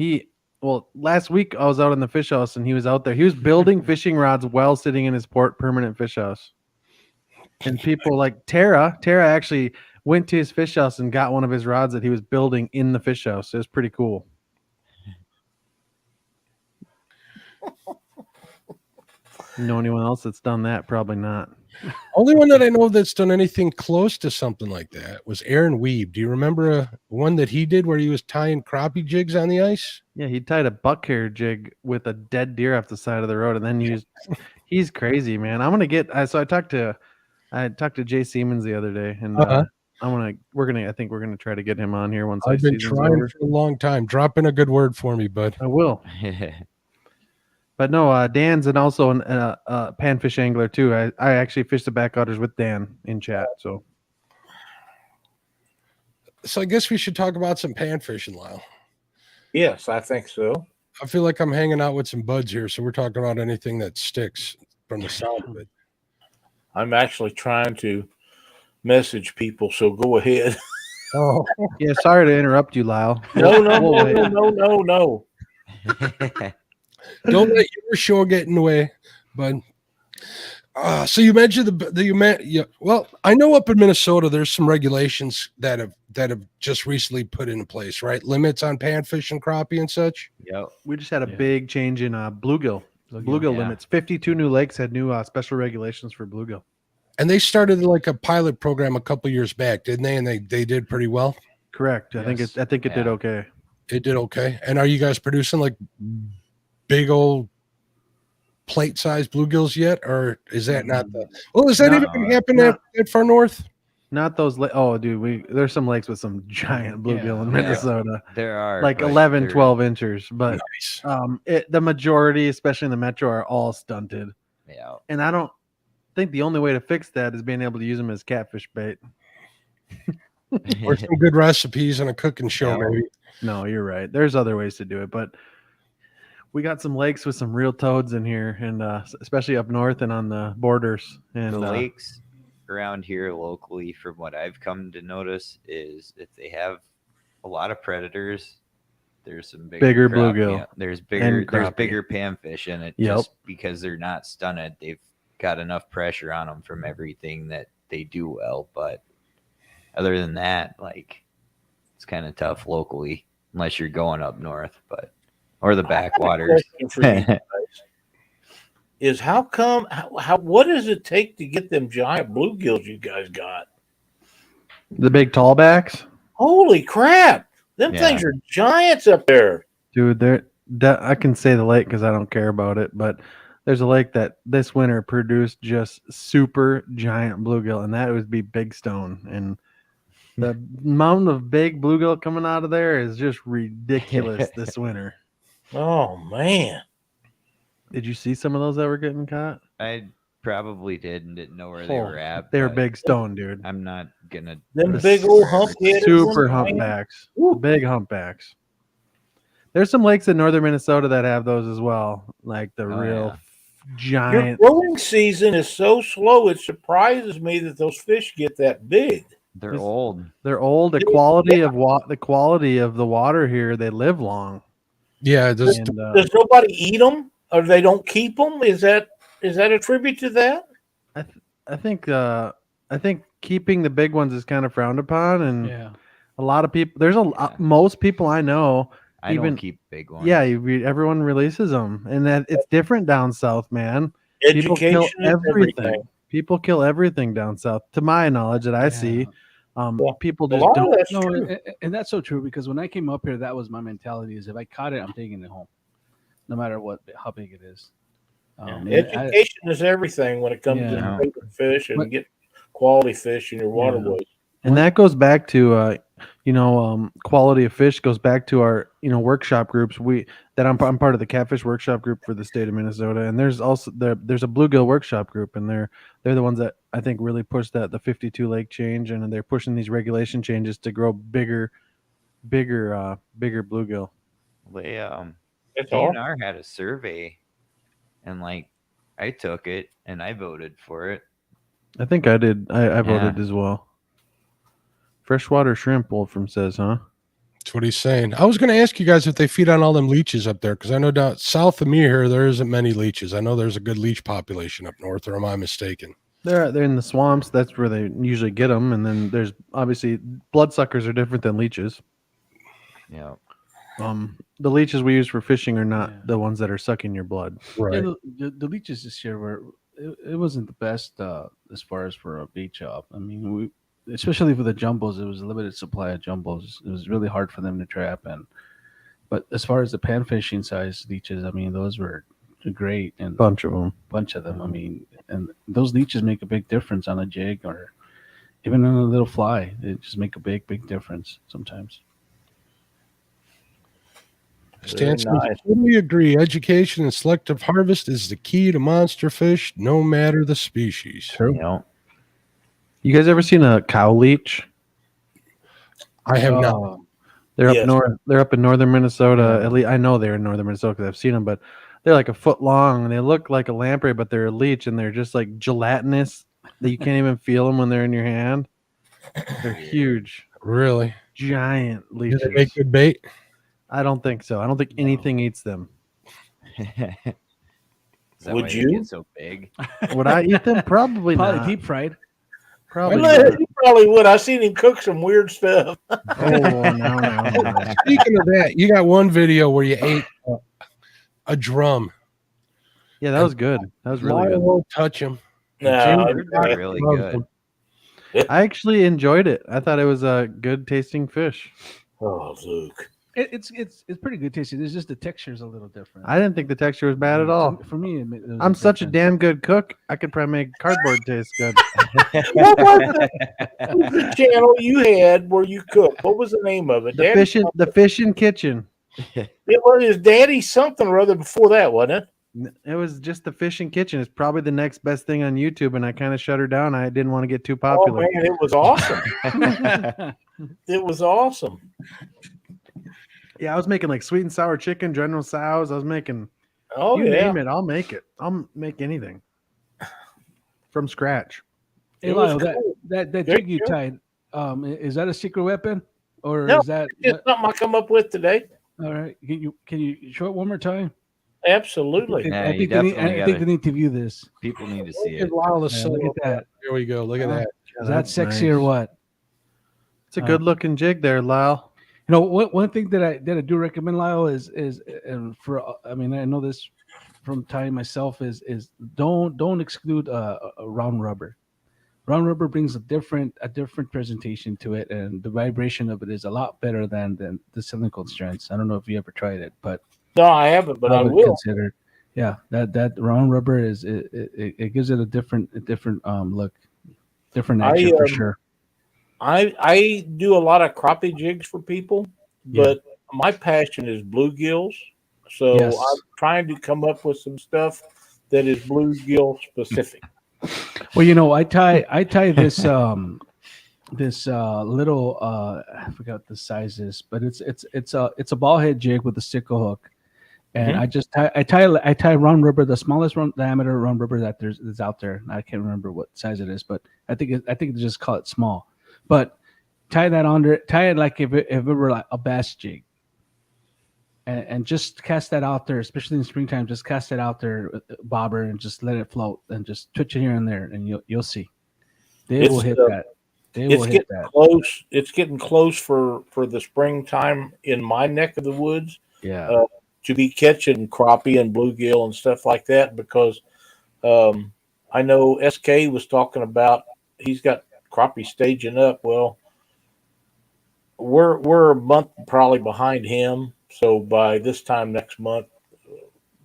Last week I was out in the fish house and he was out there. He was building fishing rods while sitting in his port permanent fish house. And people like Tara actually went to his fish house and got one of his rods that he was building in the fish house. It was pretty cool. You know anyone else that's done that? Probably not. Only one that I know that's done anything close to something like that was Aaron Weeb. Do you remember one that he did where he was tying crappie jigs on the ice? Yeah, he tied a buck hair jig with a dead deer off the side of the road, and then he's crazy, man. I'm gonna get. So I talked to Jay Siemens the other day, and I think we're gonna try to get him on here once I've been trying for a long time. Drop in a good word for me, bud. I will. But no, Dan's and also a panfish angler too. I actually fished the backwaters with Dan in chat. So I guess we should talk about some pan fishing, Lyle. Yes, I think so. I feel like I'm hanging out with some buds here, so we're talking about anything that sticks from the sound of it. I'm actually trying to message people, so go ahead. Oh, yeah. Sorry to interrupt you, Lyle. No. Don't let your show get in the way, bud. So you mentioned well, I know up in Minnesota there's some regulations that have just recently put into place, right? Limits on panfish and crappie and such. Yeah, we just had a big change in bluegill limits. 52 new lakes had new special regulations for bluegill, and they started like a pilot program a couple years back, didn't they? And they did pretty well. Correct. Yes. I think it did okay. It did okay. And are you guys producing like big old plate-sized bluegills yet, or is that not the? Well, is that even going to happen at far north? Not those. Oh, dude, there's some lakes with some giant bluegill in Minnesota. There are like 11, 12 inches, but nice. The majority, especially in the metro, are all stunted. Yeah, and I don't think the only way to fix that is being able to use them as catfish bait. Or some good recipes and a cooking show, maybe. No, you're right. There's other ways to do it, but we got some lakes with some real toads in here, and especially up north and on the borders. And the lakes around here locally, from what I've come to notice, is if they have a lot of predators, there's some bigger bluegill. There's bigger panfish in it. Yep. Just because they're not stunted, they've got enough pressure on them from everything that they do well. But other than that, like, it's kind of tough locally unless you're going up north, or the backwaters. Is how come? What does it take to get them giant bluegills you guys got? The big tallbacks. Holy crap! Them things are giants up there, dude. I can say the lake because I don't care about it, but there's a lake that this winter produced just super giant bluegill, and that would be Big Stone. And the amount of big bluegill coming out of there is just ridiculous this winter. Oh man! Did you see some of those that were getting caught? I probably did and didn't know where they were at. They were Big Stone, dude. I'm not gonna. Them big old super humpbacks, big humpbacks. There's some lakes in northern Minnesota that have those as well, like the real giant. Your growing season is so slow; it surprises me that those fish get that big. They're old. They're old. The quality of the water here, they live long. Yeah. Does nobody eat them, or they don't keep them? Is that a tribute to that? I think keeping the big ones is kind of frowned upon, and a lot of people. Most people I know. I don't keep big ones. Yeah, everyone releases them, and that it's different down south, man. Education, people kill everything. People kill everything down south, to my knowledge that I see. People just don't. No, and that's so true, because when I came up here, that was my mentality: is if I caught it, I'm taking it home, no matter how big it is. Education is everything when it comes to fish and get quality fish in your waterways. And that goes back to quality of fish goes back to our workshop groups. I'm part of the catfish workshop group for the state of Minnesota, and there's also there's a bluegill workshop group, and they're the ones that I think really push the 52 lake change, and they're pushing these regulation changes to grow bigger bigger bluegill. They That's all. DNR had a survey, and like I took it and I voted for it. I think I did. I voted Yeah. as well. Freshwater shrimp, Wolfram says, huh? That's what he's saying. I was going to ask you guys if they feed on all them leeches up there, because I know down south of me here there isn't many leeches. I know there's a good leech population up north, or am I mistaken? They're in the swamps. That's where they usually get them. And then there's obviously bloodsuckers are different than leeches. Yeah. The leeches we use for fishing are not Yeah. the ones that are sucking your blood. Right. Yeah, the leeches this year were it wasn't the best as far as for a bait shop. I mean, especially for the jumbos, it was a limited supply of jumbos. It was really hard for them to trap. But as far as the pan fishing size leeches, I mean, those were great and Bunch of them. I mean, and those leeches make a big difference on a jig or even on a little fly. They just make a big difference sometimes. Very Stance, nice. totally agree. Education and selective harvest is the key to monster fish, no matter the species. True. You know, You guys ever seen a cow leech? I have not. They're Yes. up north. They're up in northern Minnesota. At least I know they're in northern Minnesota because I've seen them. But they're like a foot long, and they look like a lamprey, but they're a leech, and they're just like gelatinous that you can't even feel them when they're in your hand. They're huge, Really? giant Do leeches. they make good bait? I don't think so. I don't think anything eats them. is that Would why you? they get so big? Would I eat them? Probably Probably not. deep fried. Probably Well, not. you probably would. I seen him cook some weird stuff. Oh, no. Speaking of that, you got one video where you ate a drum. Yeah, that was good. That was really Lyle good. won't touch him. No, They're really good. I actually enjoyed it. I thought it was a good tasting fish. oh, Luke. It's pretty good tasting. It's just the texture's a little different. I didn't think the texture was bad at all. For me, it was I'm such a difference. damn good cook. I could probably make cardboard taste good. What was the channel you had where you cooked? What was the name of it? The fishing kitchen. It was his daddy something or other before that, wasn't it? It was just the fishing kitchen. It's probably the next best thing on YouTube, and I kind of shut her down. I didn't want to get too Oh popular. man, it was awesome. It was awesome. Yeah, I was making like sweet and sour chicken, General Tso's. I was making Oh you yeah. name it, I'll make it. I'll make anything from scratch. Hey, It was Lyle, cool. that Very jig you good. tied, is that a secret weapon, or No, is that It's something I come up with today. all right? Can you show it one more time? Absolutely. Yeah, I you think they need, definitely I think gotta- they need to view this. People need to see Give it. Lyle a Yeah, solo. look at that. Here we go. Look at that. Is that That's sexy nice. or what? It's a good looking jig there, Lyle. You know, one thing that I do recommend, Lyle, is and for I mean I know this from tying myself is don't exclude a round rubber. Round rubber brings a different presentation to it, and the vibration of it is a lot better than the silicone strands. I don't know if you ever tried it, but No, I haven't, but I would will. consider. Yeah, that round rubber is it gives it a different look, different action for sure. I do a lot of crappie jigs for people, Yeah. but my passion is bluegills. So Yes. I'm trying to come up with some stuff that is bluegill specific. Well, you know, I tie this this little I forgot the sizes, but it's a ball head jig with a sickle hook, and I tie round rubber, the smallest diameter round rubber that's out there. I can't remember what size it is, but I think they just call it small. But tie it like if it were like a bass jig. And just cast that out there, especially in springtime. Just cast it out there, bobber, and just let it float, and just twitch it here and there, and you'll see. They will hit that. They will hit that. Close. It's getting close for the springtime in my neck of the woods Yeah. to be catching crappie and bluegill and stuff like that because I know SK was talking about he's got crappie staging up. Well, we're a month probably behind him. So by this time next month,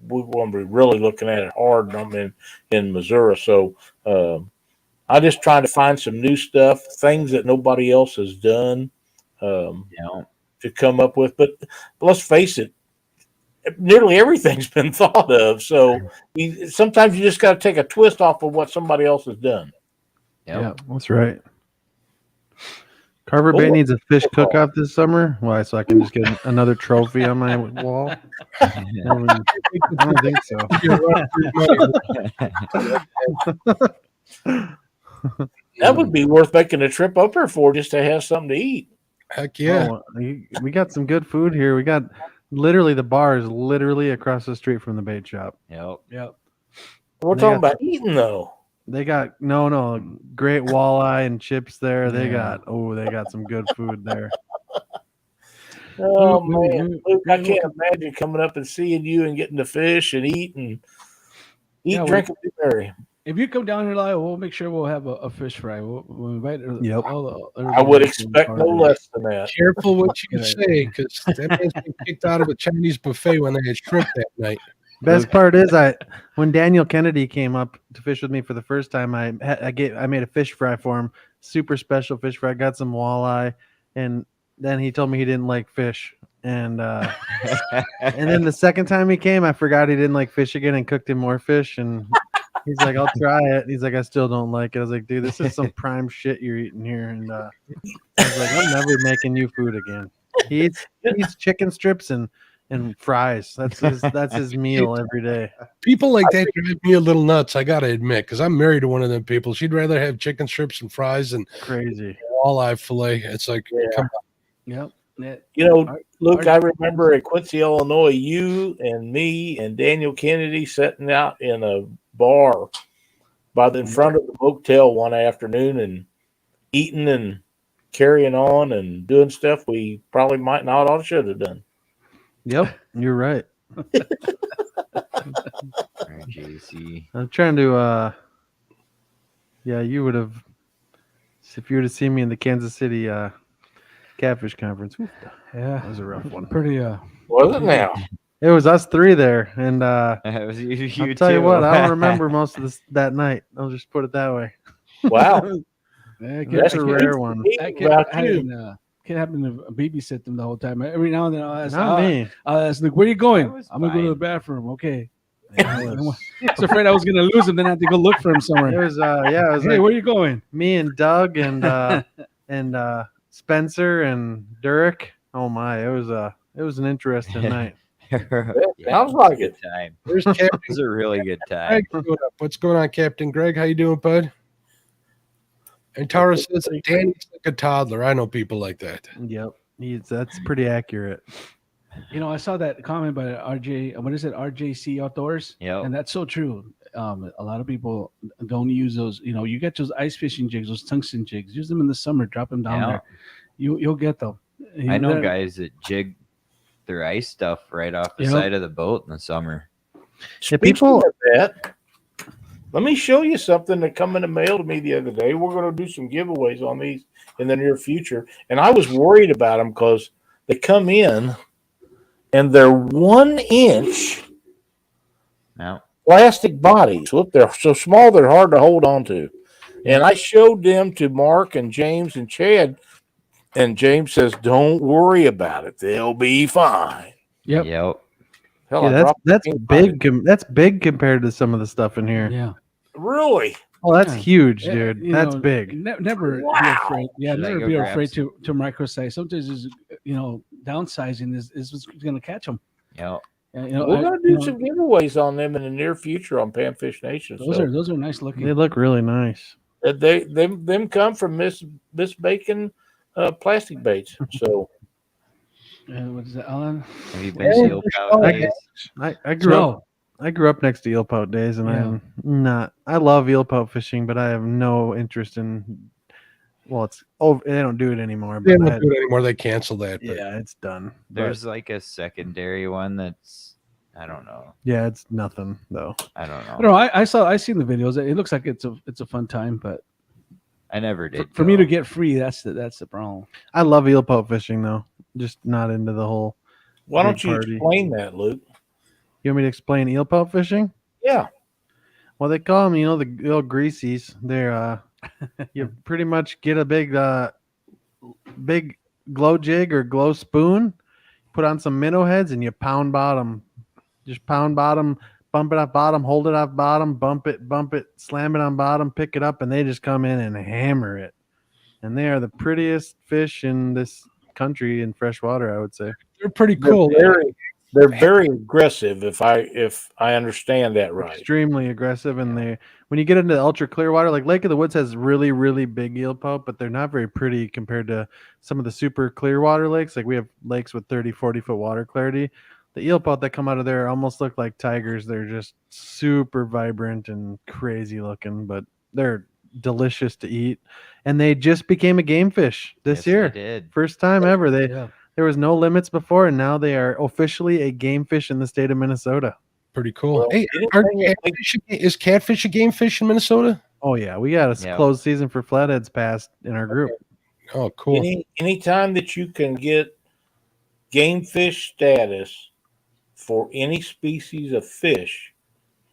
we're going to be really looking at it hard. I'm in Missouri. So I'm just trying to find some new stuff, things that nobody else has done to come up with. But let's face it, nearly everything's been thought of. So sometimes you just got to take a twist off of what somebody else has done. Yep. Yeah, that's right. Carver Bay Oh, needs a fish cook-off this summer. Why? So I can just get another trophy on my wall? I don't think so. that would be worth making a trip up here for, just to have something to eat. Heck yeah. Oh, we got some good food here. We got literally the bar is literally across the street from the bait shop. Yep. Yep. We're They talking got about eating though. They got great walleye and chips there. They Yeah. got some good food there. Oh Maybe- man, maybe- Luke, I maybe we'll can't imagine coming up and seeing you and getting to fish and eat, Yeah, well- drink, and be merry. If you come down here, Lyle, we'll make sure we'll have a fish fry. We'll invite Yep. all the. I would everybody from expect no Carver. less than that. Careful what you Right. say, because that man's been kicked out of a Chinese buffet when they had shrimp that night. Best part is when Daniel Kennedy came up to fish with me for the first time, I made a fish fry for him, super special fish fry. Got some walleye, and then he told me he didn't like fish, and and then the second time he came, I forgot he didn't like fish again and cooked him more fish, and he's like, "I'll try it." He's like, "I still don't like it." I was like, "Dude, this is some prime shit you're eating here," and I was like, "I'm never making you food again." He eats chicken strips and fries. That's his meal every day. People like that drive me a little nuts, I gotta admit, because I'm married to one of them people. She'd rather have chicken strips and fries and Crazy. walleye fillet. It's like, Yeah. come Yep. Yeah. You know, Our- Luke, our- I remember at Quincy, Illinois, you and me and Daniel Kennedy sitting out in a bar in front of the motel one afternoon and eating and carrying on and doing stuff we probably might not ought to should have done. Yep, you're right. JC. I'm trying to yeah, you would have if you would have seen me in the Kansas City catfish conference. Whew, Yeah. that was a rough one. Pretty. Was it now? It was us three there, and That was you I'll tell you too. what, I don't remember most of this that night. I'll just put it that way. Wow. Yeah, That's a rare one. That About can't happen to babysit them the whole time. Every now and then I'll ask, Not me. Luke, where are you going? was I'm gonna go to the fine. bathroom. Okay. I was afraid I was gonna lose him. Then I had to go look for him It somewhere. was it was Hey, like where are you going? me and Doug and Spencer and Derek. Oh my, it was an interesting night. Sounds like it. Time. Where's It Captain was a really good time. Greg? What's going on, Captain Greg? How you doing, bud? And Tara says Danny's like a toddler. I know people like that. Yep, that's pretty accurate. You know, I saw that comment by RJ. What is it? RJC Outdoors. Yep. And that's so true. A lot of people don't use those. You know, you get those ice fishing jigs, those tungsten jigs. Use them in the summer. Drop them down Yeah. there. You'll get them. I know guys that jig their ice stuff right off the Yep. side of the boat in the summer. Speaking of that, let me show you something that come in the mail to me the other day. We're going to do some giveaways on these in the near future, and I was worried about them because they come in and they're 1 inch No. plastic bodies. Look, they're so small they're hard to hold on to. And I showed them to Mark and James and Chad, and James says, "Don't worry about it; they'll be fine." Yep. Yep. Hell, Yeah, I that's dropped that's the big. That's big compared to some of the stuff in here. Yeah. Really? Oh, that's Yeah. huge, Yeah, dude. you That's know, big. Never be Wow. afraid. Yeah, Should I never go be grab afraid some? to microsize. Sometimes is downsizing is what's going to catch them. Yep. You know, We're going to do some giveaways on them in the near future on Panfish Nation. those are nice looking. They look really nice. Them come from Miss Bacon plastic baits. So What is that, Alan? Have you been to Eel Pout I days? I grew up. No. I grew up next to eel pout days, and Yeah. I'm not. I love eel pout fishing, but I have no interest in. Well, it's over. They don't do it anymore. They But don't do it anymore. They cancel that. But yeah, it's done. There's like a secondary one that's I don't know. Yeah, it's nothing though. I don't I know. don't know. I seen the videos. It looks like it's a fun time, but I never did. for me go. to get free, that's the problem. I love eel pout fishing though. Just not into the whole. why don't Big you party. explain that, Luke? You want me to explain eel pout fishing? Yeah. Well, they call them, the little greasies. They're you pretty much get a big glow jig or glow spoon, put on some minnow heads, and you pound bottom. Just pound bottom, bump it off bottom, hold it off bottom, bump it, slam it on bottom, pick it up, and they just come in and hammer it. and they are the prettiest fish in this country in freshwater, I would say. They're pretty They're cool. very aggressive if I understand that right. Extremely aggressive, and they when you get into the ultra clear water, like Lake of the Woods has really really big eel pout, but they're not very pretty compared to some of the super clear water lakes. Like we have lakes with 30-40 foot water clarity. The eel pout that come out of there almost look like tigers. They're just super vibrant and crazy looking, but they're delicious to eat. And they just became a game fish this Yes, they year. did. First time ever. Yeah. There was no limits before, and now they are officially a game fish in the state of Minnesota. Pretty cool. Well, Hey, is catfish a game fish in Minnesota? Oh yeah, we got a Yeah. closed season for flatheads passed in our group. Oh, cool. Anytime that you can get game fish status for any species of fish,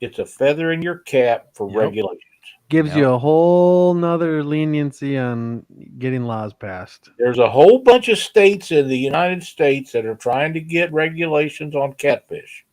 it's a feather in your cap for Yep. regulations. Gives Yep. you a whole nother leniency on getting laws passed. There's a whole bunch of states in the United States that are trying to get regulations on catfish.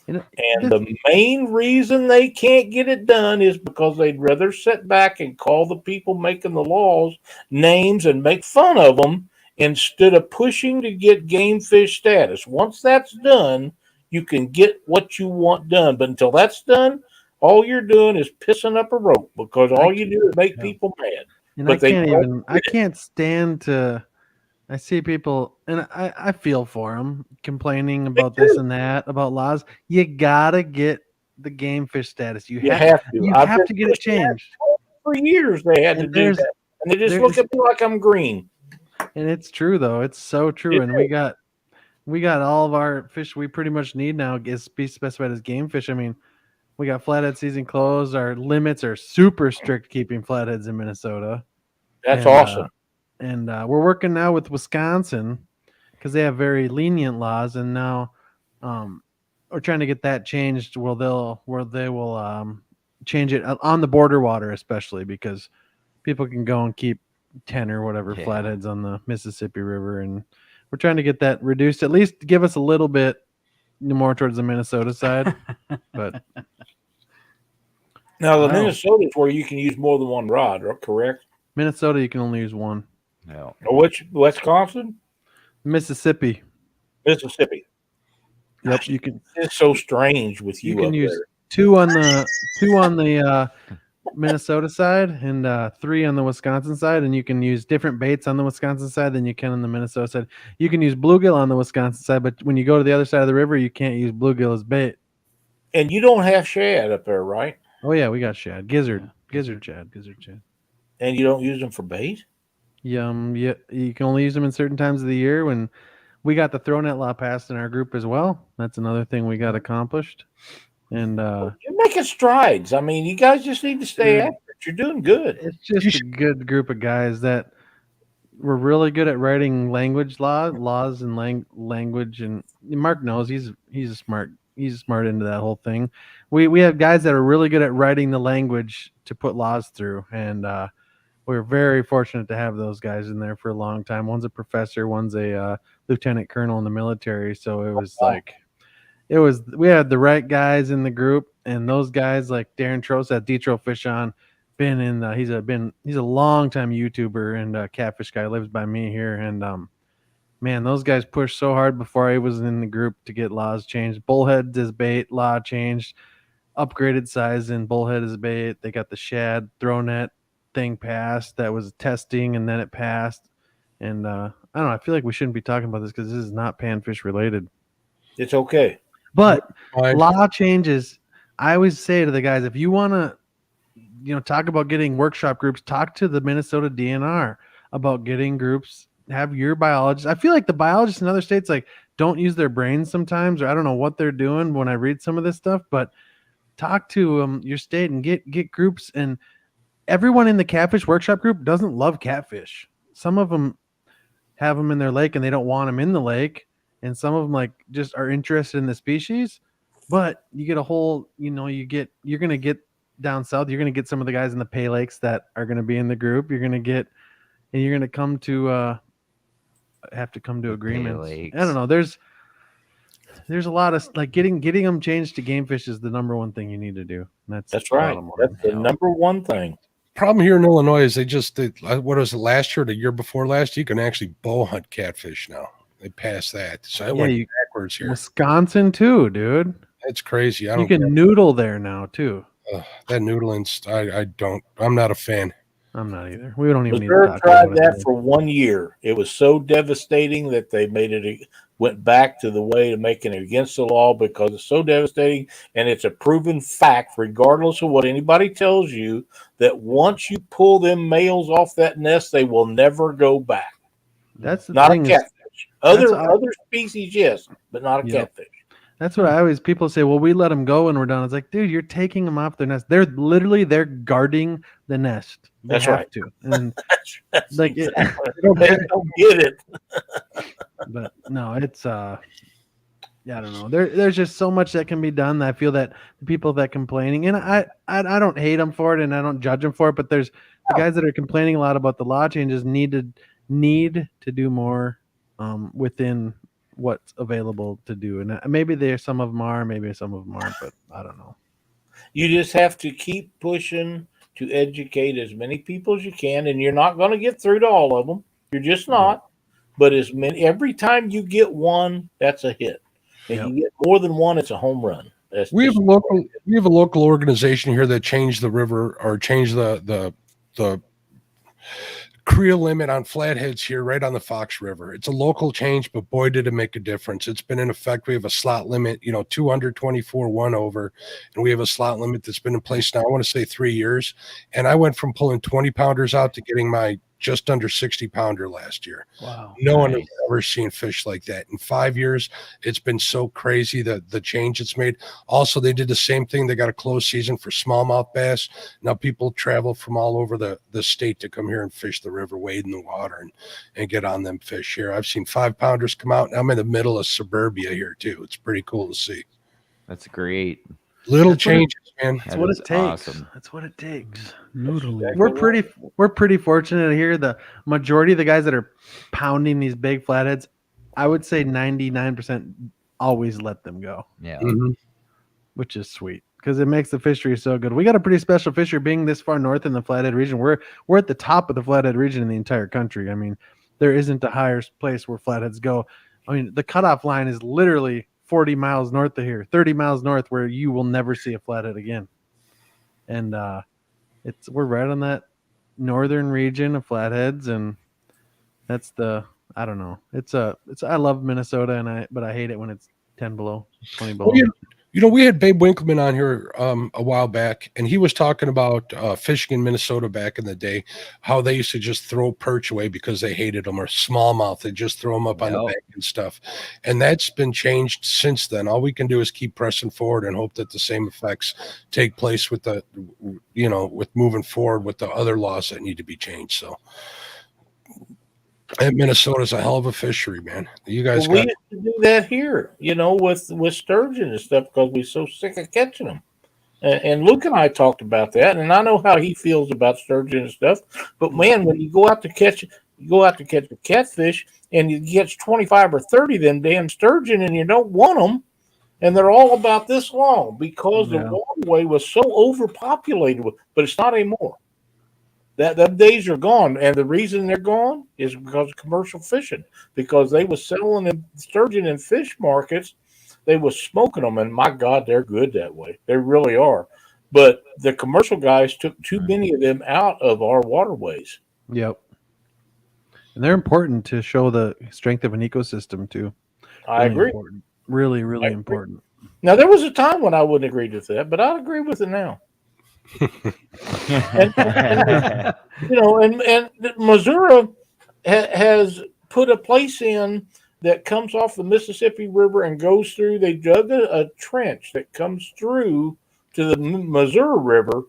And And the main reason they can't get it done is because they'd rather sit back and call the people making the laws names and make fun of them instead of pushing to get game fish status. Once that's done, you can get what you want done. But until that's done, all you're doing is pissing up a rope because all you do is make people mad. and But they I can't stand to. I see people, and I feel for them complaining about this and that about laws. You gotta get the game fish status. You have to. you I've have been to get it changed. for years they had to And do there's- that. And they just there's- look at me like I'm green. And it's true though. It's so true. It And we got all of our fish we pretty much need now is be specified as game fish. I mean, we got flathead season closed. Our limits are super strict keeping flatheads in Minnesota. That's And, awesome. And we're working now with Wisconsin because they have very lenient laws, and now we're trying to get that changed. Where they will change it on the border water, especially because people can go and keep 10 or whatever Yeah. flatheads on the Mississippi River, and we're trying to get that reduced. At least give us a little bit more towards the Minnesota side, but. Now, the Wow. Minnesota is where you can use more than one rod, correct? Minnesota, you can only use one. No. Or which, Wisconsin? Mississippi, Mississippi. yep, you can. It's so strange with you, You can up use there. two on the Minnesota side and 3 on the Wisconsin side, and you can use different baits on the Wisconsin side than you can on the Minnesota side. You can use bluegill on the Wisconsin side, but when you go to the other side of the river, you can't use bluegill as bait. And you don't have shad up there, right? Oh yeah, we got shad, gizzard shad. And you don't use them for bait? Yeah, you can only use them in certain times of the year. When we got the throw net law passed in our group as well, that's another thing we got accomplished. And You're making strides. I mean, you guys just need to stay Dude. after it. You're doing good. it's just a good group of guys that were really good at writing laws and language. And Mark knows he's smart into that whole thing. We have guys that are really good at writing the language to put laws through, and we're very fortunate to have those guys in there for a long time. One's a professor, one's a lieutenant colonel in the military. So it was we had the right guys in the group, and those guys like Darren Trost at Detro Fish On, been in he's a long time YouTuber and catfish guy, lives by me here, and man, those guys pushed so hard before I was in the group to get laws changed. Bullhead as bait law changed, upgraded size in bullhead as bait. They got the shad throw net thing passed. That was testing, and then it passed. And I don't know. I feel like we shouldn't be talking about this because this is not panfish related. It's okay. But Fine. law changes. I always say to the guys, if you want to, talk about getting workshop groups, talk to the Minnesota DNR about getting groups. Have your biologists. I feel like the biologists in other states don't use their brains sometimes, or I don't know what they're doing when I read some of this stuff. But talk to your state and get groups. And everyone in the catfish workshop group doesn't love catfish. Some of them have them in their lake and they don't want them in the lake, and some of them just are interested in the species. But you get a whole, you're gonna get down south. You're gonna get some of the guys in the pay lakes that are gonna be in the group. You're gonna come to have to come to agreements. I don't know. There's a lot of getting them changed to game fish is the number one thing you need to do. And That's right. That's the number one thing. problem here in Illinois is what was it, last year or the year before last? You can actually bow hunt catfish now. They passed that. So it went backwards here. Wisconsin too, dude. It's crazy. You can noodle there now too. That noodling, I'm not a fan. I'm not either. We don't even Missouri need to tried that for 1 year. It was so devastating that they went back to the way of making it against the law because it's so devastating. And it's a proven fact, regardless of what anybody tells you, that once you pull them males off that nest, they will never go back. That's the not thing. A catfish. Other species, yes, but not a catfish. That's what people say. Well, we let them go when we're done. It's like, dude, you're taking them off their nest. They're guarding the nest. They have to. And like, they don't get it. But no, it's I don't know. There's just so much that can be done. I feel that the people that complaining, and I don't hate them for it, and I don't judge them for it. But there's the guys that are complaining a lot about the law changes need to do more within what's available to do, and maybe some of them are, maybe some of them aren't, but I don't know. You just have to keep pushing to educate as many people as you can, and you're not going to get through to all of them. You're just not. But every time you get one, that's a hit. And you get more than one, it's a home run. We have a local organization here that changed the river or changed the creel limit on flatheads here right on the Fox River. It's a local change, but boy, did it make a difference. It's been in effect. We have a slot limit, 224 1 over, and we have a slot limit that's been in place now, I want to say 3 years. And I went from pulling 20 pounders out to getting my just under 60 pounder last year. Wow. No one has ever seen fish like that. In 5 years, it's been so crazy the change it's made. Also, they did the same thing. They got a closed season for smallmouth bass. Now people travel from all over the state to come here and fish the river, wade in the water and get on them fish here. I've seen 5 pounders come out, and I'm in the middle of suburbia here too. It's pretty cool to see. That's great. Little changes, man. That's what it takes. Awesome. That's what it takes. Noodling. We're pretty fortunate here. The majority of the guys that are pounding these big flatheads, I would say 99% always let them go. Yeah. Mm-hmm. Which is sweet because it makes the fishery so good. We got a pretty special fishery being this far north in the Flathead region. We're at the top of the Flathead region in the entire country. I mean, there isn't a higher place where flatheads go. I mean, the cutoff line is literally 40 miles north of here, 30 miles north, where you will never see a flathead again. And we're right on that northern region of flatheads, and that's I don't know. I love Minnesota, but I hate it when it's 10 below, 20 below. We had Babe Winkleman on here a while back, and he was talking about fishing in Minnesota back in the day, how they used to just throw perch away because they hated them, or smallmouth. They just throw them up on the bank and stuff. And that's been changed since then. All we can do is keep pressing forward and hope that the same effects take place with with moving forward with the other laws that need to be changed. So. And Minnesota's a hell of a fishery, man. You guys we used to do that here, with sturgeon and stuff because we're so sick of catching them. And Luke and I talked about that, and I know how he feels about sturgeon and stuff. But man, when you go out to catch a catfish, and you catch 25 or 30 of them damn sturgeon, and you don't want them, and they're all about this long because the waterway was so overpopulated. But it's not anymore. Them days are gone, and the reason they're gone is because of commercial fishing. Because they was selling them sturgeon in fish markets, they was smoking them, and my God, they're good that way. They really are. But the commercial guys took too many of them out of our waterways. Yep, and they're important to show the strength of an ecosystem too. I agree. Important. Really, really important. Now there was a time when I wouldn't agree with that, but I agree with it now. and Missouri has put a place in that comes off the Mississippi River and goes through. They dug a trench that comes through to the Missouri River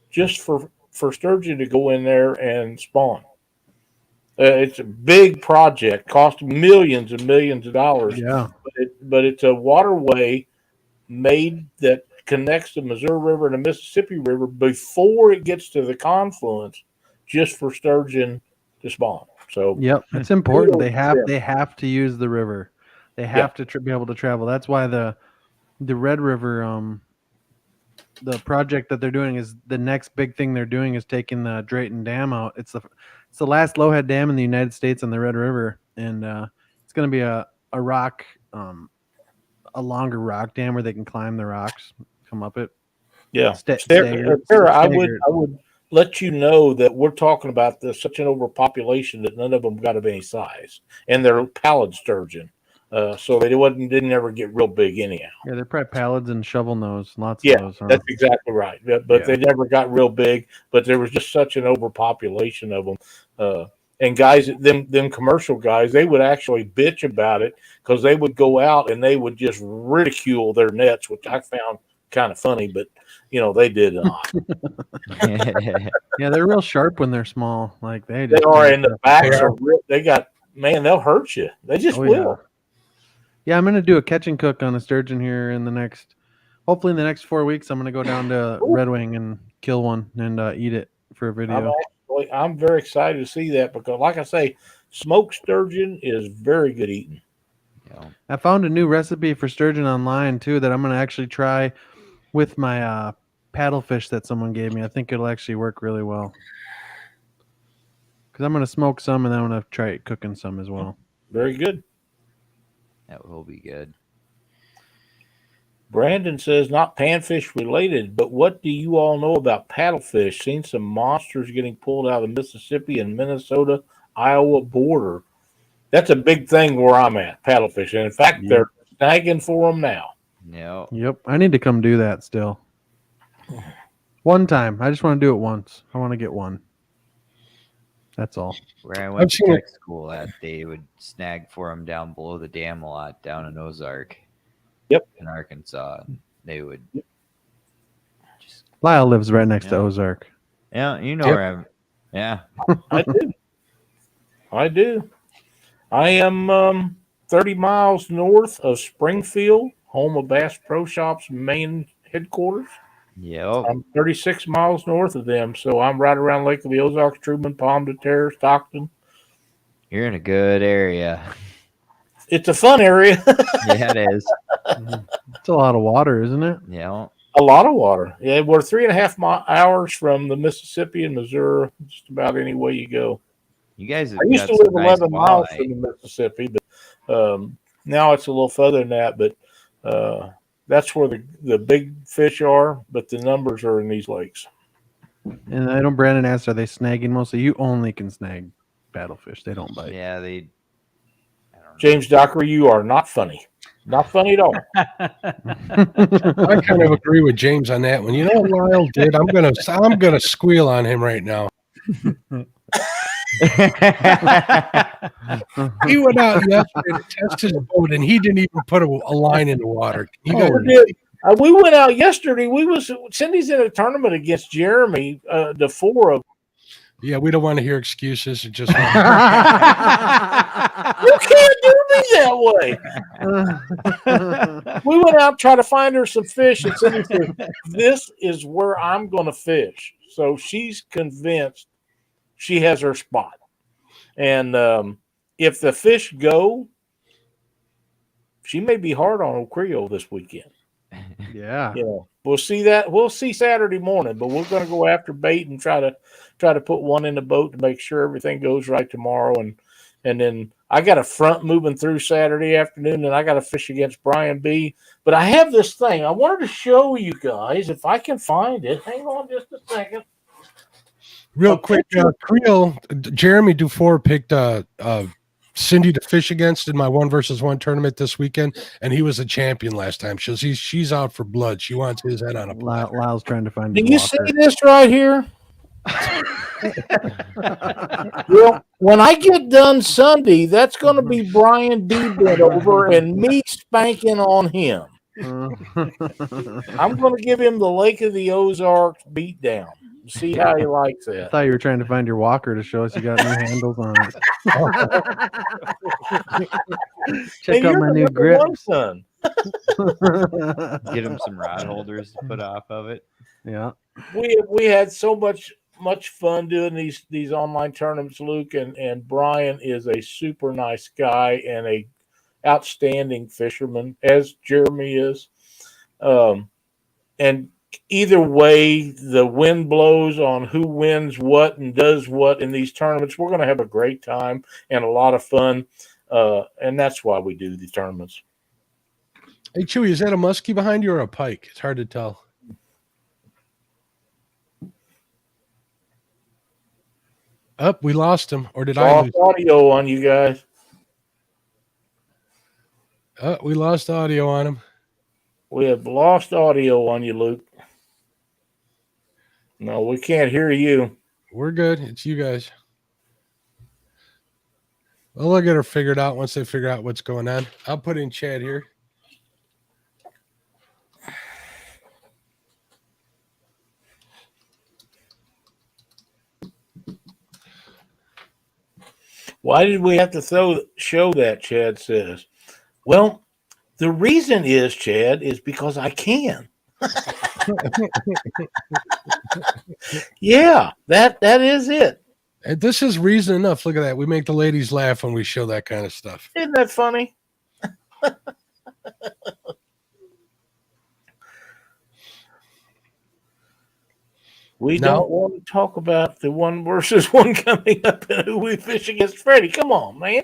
just for sturgeon to go in there and spawn. It's a big project, cost millions and millions of dollars. Yeah, but it's a waterway made that connects the Missouri River and the Mississippi River before it gets to the confluence, just for sturgeon to spawn. So it's important. They have to use the river. They have to be able to travel. That's why the Red River the project that they're doing is the next big thing they're doing is taking the Drayton Dam out. It's the last lowhead dam in the United States on the Red River, and it's going to be a rock, a longer rock dam where they can climb the rocks, come up it. Yeah, Staggered. Sarah, I would let you know that we're talking about such an overpopulation that none of them got of any size, and they're pallid sturgeon, so they didn't ever get real big anyhow. Yeah, they're probably pallids and shovel nose, lots Yeah, of those. Huh? that's exactly right. But they never got real big. But there was just such an overpopulation of them. And guys, them commercial guys, they would actually bitch about it because they would go out and they would just ridicule their nets, which I found kind of funny. But they did not. Yeah, they're real sharp when they're small. Like they are in the backs. They'll hurt you. They just will. Yeah, I'm gonna do a catch and cook on a sturgeon here hopefully in the next 4 weeks. I'm gonna go down to Red Wing and kill one and eat it for a video. I'm very excited to see that because, like I say, smoked sturgeon is very good eating. Yeah. I found a new recipe for sturgeon online too that I'm gonna actually try with my paddlefish that someone gave me. I think it'll actually work really well because I'm gonna smoke some and then I'm gonna try cooking some as well. Very good. That will be good. Brandon says, not panfish related, but what do you all know about paddlefish? Seen some monsters getting pulled out of the Mississippi and Minnesota, Iowa border. That's a big thing where I'm at, paddlefish. And in fact, they're snagging for them now. Yeah. Yep. I need to come do that still. One time. I just want to do it once. I want to get one. That's all. Where I went to tech school at, they would snag for them down below the dam a lot down in Ozark. Yep. In Arkansas. They would just Lyle lives right next to Ozark. Yeah, where I'm. Yeah. I do. I am 30 miles north of Springfield, home of Bass Pro Shop's main headquarters. Yep. I'm 36 miles north of them, so I'm right around Lake of the Ozarks, Truman, Palm de Terre, Stockton. You're in a good area. It's a fun area. Yeah, it is. It's a lot of water, isn't it? Yeah. A lot of water. Yeah, we're 3.5 hours from the Mississippi and Missouri, just about any way you go. You guys have I used to live 11 miles from the Mississippi, but now it's a little further than that. But that's where the big fish are, but the numbers are in these lakes. And I know Brandon asked, are they snagging mostly? You only can snag paddlefish. They don't bite. Yeah, James Docker, you are not funny. Not funny at all. I kind of agree with James on that one. You know what Lyle did? I'm gonna squeal on him right now. He went out yesterday to test his boat, and he didn't even put a line in the water. We went out yesterday. Cindy's in a tournament against Jeremy, the four of. Yeah, we don't want to hear excuses. Just you can't do me that way. We went out trying to find her some fish, and Cindy said, "This is where I'm going to fish." So she's convinced she has her spot, and if the fish go, she may be hard on old Creole this weekend. Yeah. We'll see that. We'll see Saturday morning, but we're going to go after bait and try to put one in the boat to make sure everything goes right tomorrow. And then I got a front moving through Saturday afternoon, and I got to fish against Brian B. But I have this thing I wanted to show you guys if I can find it. Hang on just a second. Real quick, Creole, Jeremy Dufour picked Cindy to fish against in my 1-versus-1 tournament this weekend, and he was a champion last time. She's out for blood. She wants his head on a platter. Lyle's trying to find. Do you see this right here? Well, when I get done Sunday, that's going to be Brian D. bent over and me spanking on him. I'm going to give him the Lake of the Ozarks beat down. See how he likes that. I thought you were trying to find your walker to show us you got new handles on it. Check out my new grips. Get him some rod holders to put off of it. Yeah. We had so much fun doing these online tournaments, Luke, and Brian is a super nice guy and a outstanding fisherman, as Jeremy is. And either way the wind blows on who wins what and does what in these tournaments, we're going to have a great time and a lot of fun. And that's why we do these tournaments. Hey, Chewy, is that a muskie behind you or a pike? It's hard to tell. Up, we lost him, or did I Lost lose? audio on you guys. We lost audio on him. We have lost audio on you, Luke. No, we can't hear you. We're good. It's you guys. Well, they'll get her figured out once they figure out what's going on. I'll put in chat here. Why did we have to show that, Chad says? Well, the reason is, Chad, is because I can. Yeah, that is it. And this is reason enough. Look at that. We make the ladies laugh when we show that kind of stuff. Isn't that funny? We don't want to talk about the 1-versus-1 coming up and who we fish against Freddie. Come on, man.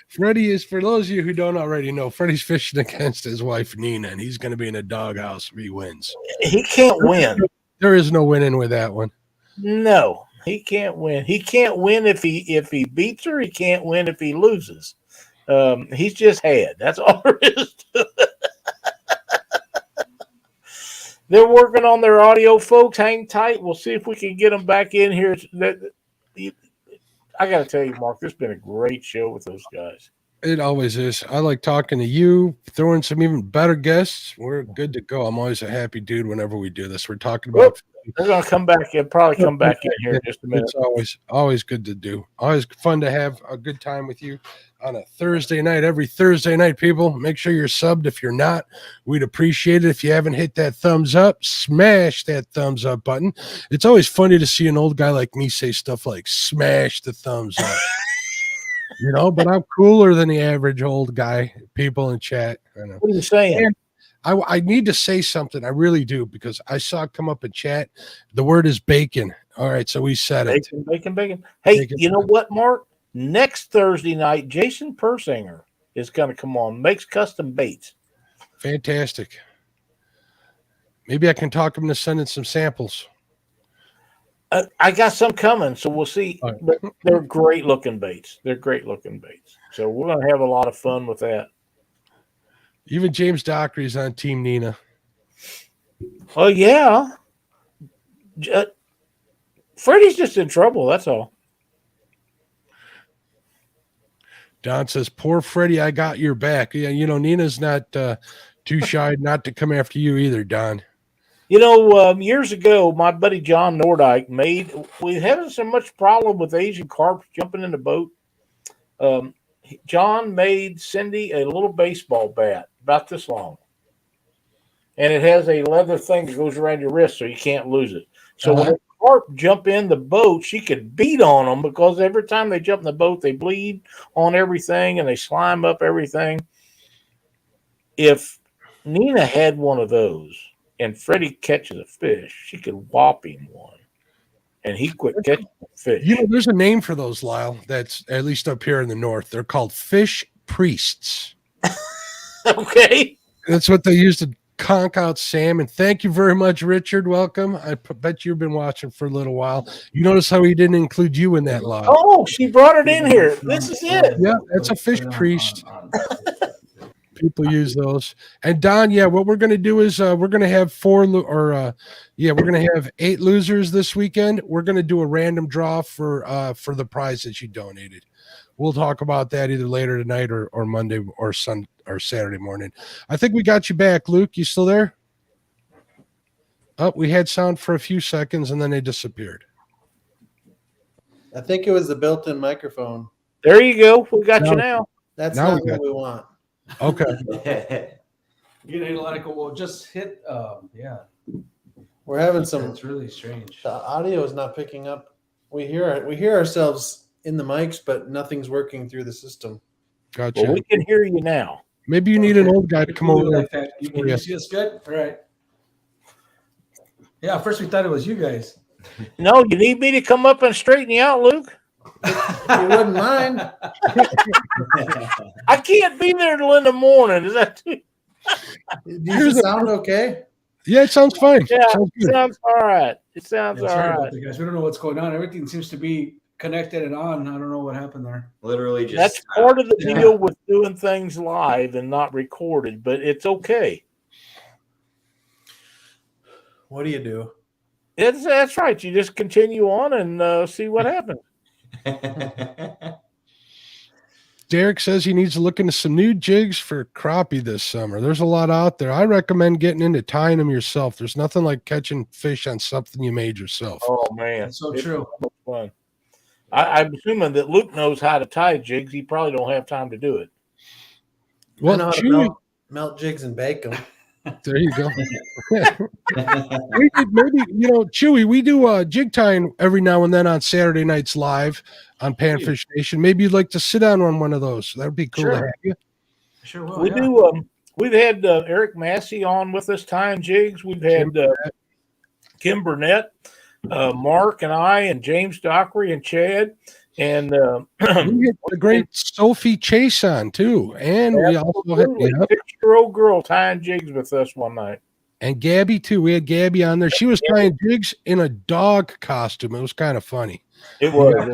Freddie is, for those of you who don't already know, Freddie's fishing against his wife, Nina, and he's going to be in a doghouse if he wins. He can't win. There is no winning with that one. No, he can't win. He can't win if he beats her. He can't win if he loses. He's just had. That's all there is to it. They're working on their audio, folks. Hang tight. We'll see if we can get them back in here. I got to tell you, Mark, this has been a great show with those guys. It always is. I like talking to you, throwing some even better guests. We're good to go. I'm always a happy dude whenever we do this. We're talking about. They're going to come back and probably come back in here in just a minute. It's always good to do. Always fun to have a good time with you on a Thursday night. Every Thursday night, people, make sure you're subbed. If you're not, we'd appreciate it. If you haven't hit that thumbs up, smash that thumbs up button. It's always funny to see an old guy like me say stuff like smash the thumbs up. You know, but I'm cooler than the average old guy. People in chat. I know. What are you saying? I need to say something. I really do, because I saw it come up in chat. The word is bacon. All right, so we said it. Bacon. Hey, you know what, Mark? Next Thursday night, Jason Persinger is going to come on. Makes custom baits. Fantastic. Maybe I can talk him into sending some samples. I got some coming, so we'll see. Right. But they're great looking baits. So we're going to have a lot of fun with that. Even James Dockery's on Team Nina. Oh, yeah. Freddie's just in trouble. That's all. Don says, poor Freddie, I got your back. Yeah, you know, Nina's not too shy not to come after you either, Don. You know, years ago, my buddy John Nordyke we having so much problem with Asian carp jumping in the boat. John made Cindy a little baseball bat about this long. And it has a leather thing that goes around your wrist so you can't lose it. So when the carp jump in the boat, she could beat on them, because every time they jump in the boat, they bleed on everything and they slime up everything. If Nina had one of those and Freddie catches a fish, she could whop him one. And he quit catching fish. You know, there's a name for those, Lyle, that's at least up here in the north. They're called fish priests. Okay. That's what they use to conk out salmon. Thank you very much, Richard. Welcome. I bet you've been watching for a little while. You notice how he didn't include you in that log. Oh, she brought it in here. This is it. Yeah, that's a fish priest. People use those. And Don, yeah, what we're going to do is we're going to have we're going to have 8 losers this weekend. We're going to do a random draw for the prize that you donated. We'll talk about that either later tonight or Monday or Saturday morning. I think we got you back, Luke. You still there? Oh, we had sound for a few seconds and then they disappeared. I think it was the built-in microphone. There you go. We got you now. That's Now not we what we want. Okay. You need to let it go. Well, just hit. Yeah. We're having some. It's really strange. The audio is not picking up. We hear ourselves in the mics, but nothing's working through the system. Gotcha. Well, we can hear you now. Maybe you need an old guy to come over there. like that. Can you see us good? All right. Yeah, first we thought it was you guys. No, you need me to come up and straighten you out, Luke? You wouldn't mind. I can't be there till in the morning. Is that too? Does it sound okay? Yeah, it sounds fine. Yeah, Sounds it good. sounds all right. It sounds all Sorry right. about that, guys. We don't know what's going on. Everything seems to be connected and on. I don't know what happened there. Literally just That's part of the deal with doing things live and not recorded, but it's okay. What do you do? That's right. You just continue on and see what happens. Derek says he needs to look into some new jigs for crappie this summer. There's a lot out there. I recommend getting into tying them yourself. There's nothing like catching fish on something you made yourself. Oh man, That's so true. So fun. I'm assuming that Luke knows how to tie jigs. He probably don't have time to do it. Well, I know how to Chewy, melt jigs and bake them. there you go. We could maybe, Chewy, we do jig tying every now and then on Saturday nights live on Panfish Nation. Maybe you'd like to sit down on one of those. That would be cool to have you. Sure will. We do. We've had Eric Massey on with us tying jigs. We've had Kim Burnett, Mark and I, and James Dockery and Chad. And We had the great Sophie Chase on too. And we also had 6-year-old girl tying jigs with us one night. and Gabby too. We had Gabby on there. She was tying jigs in a dog costume. It was kind of funny. It was.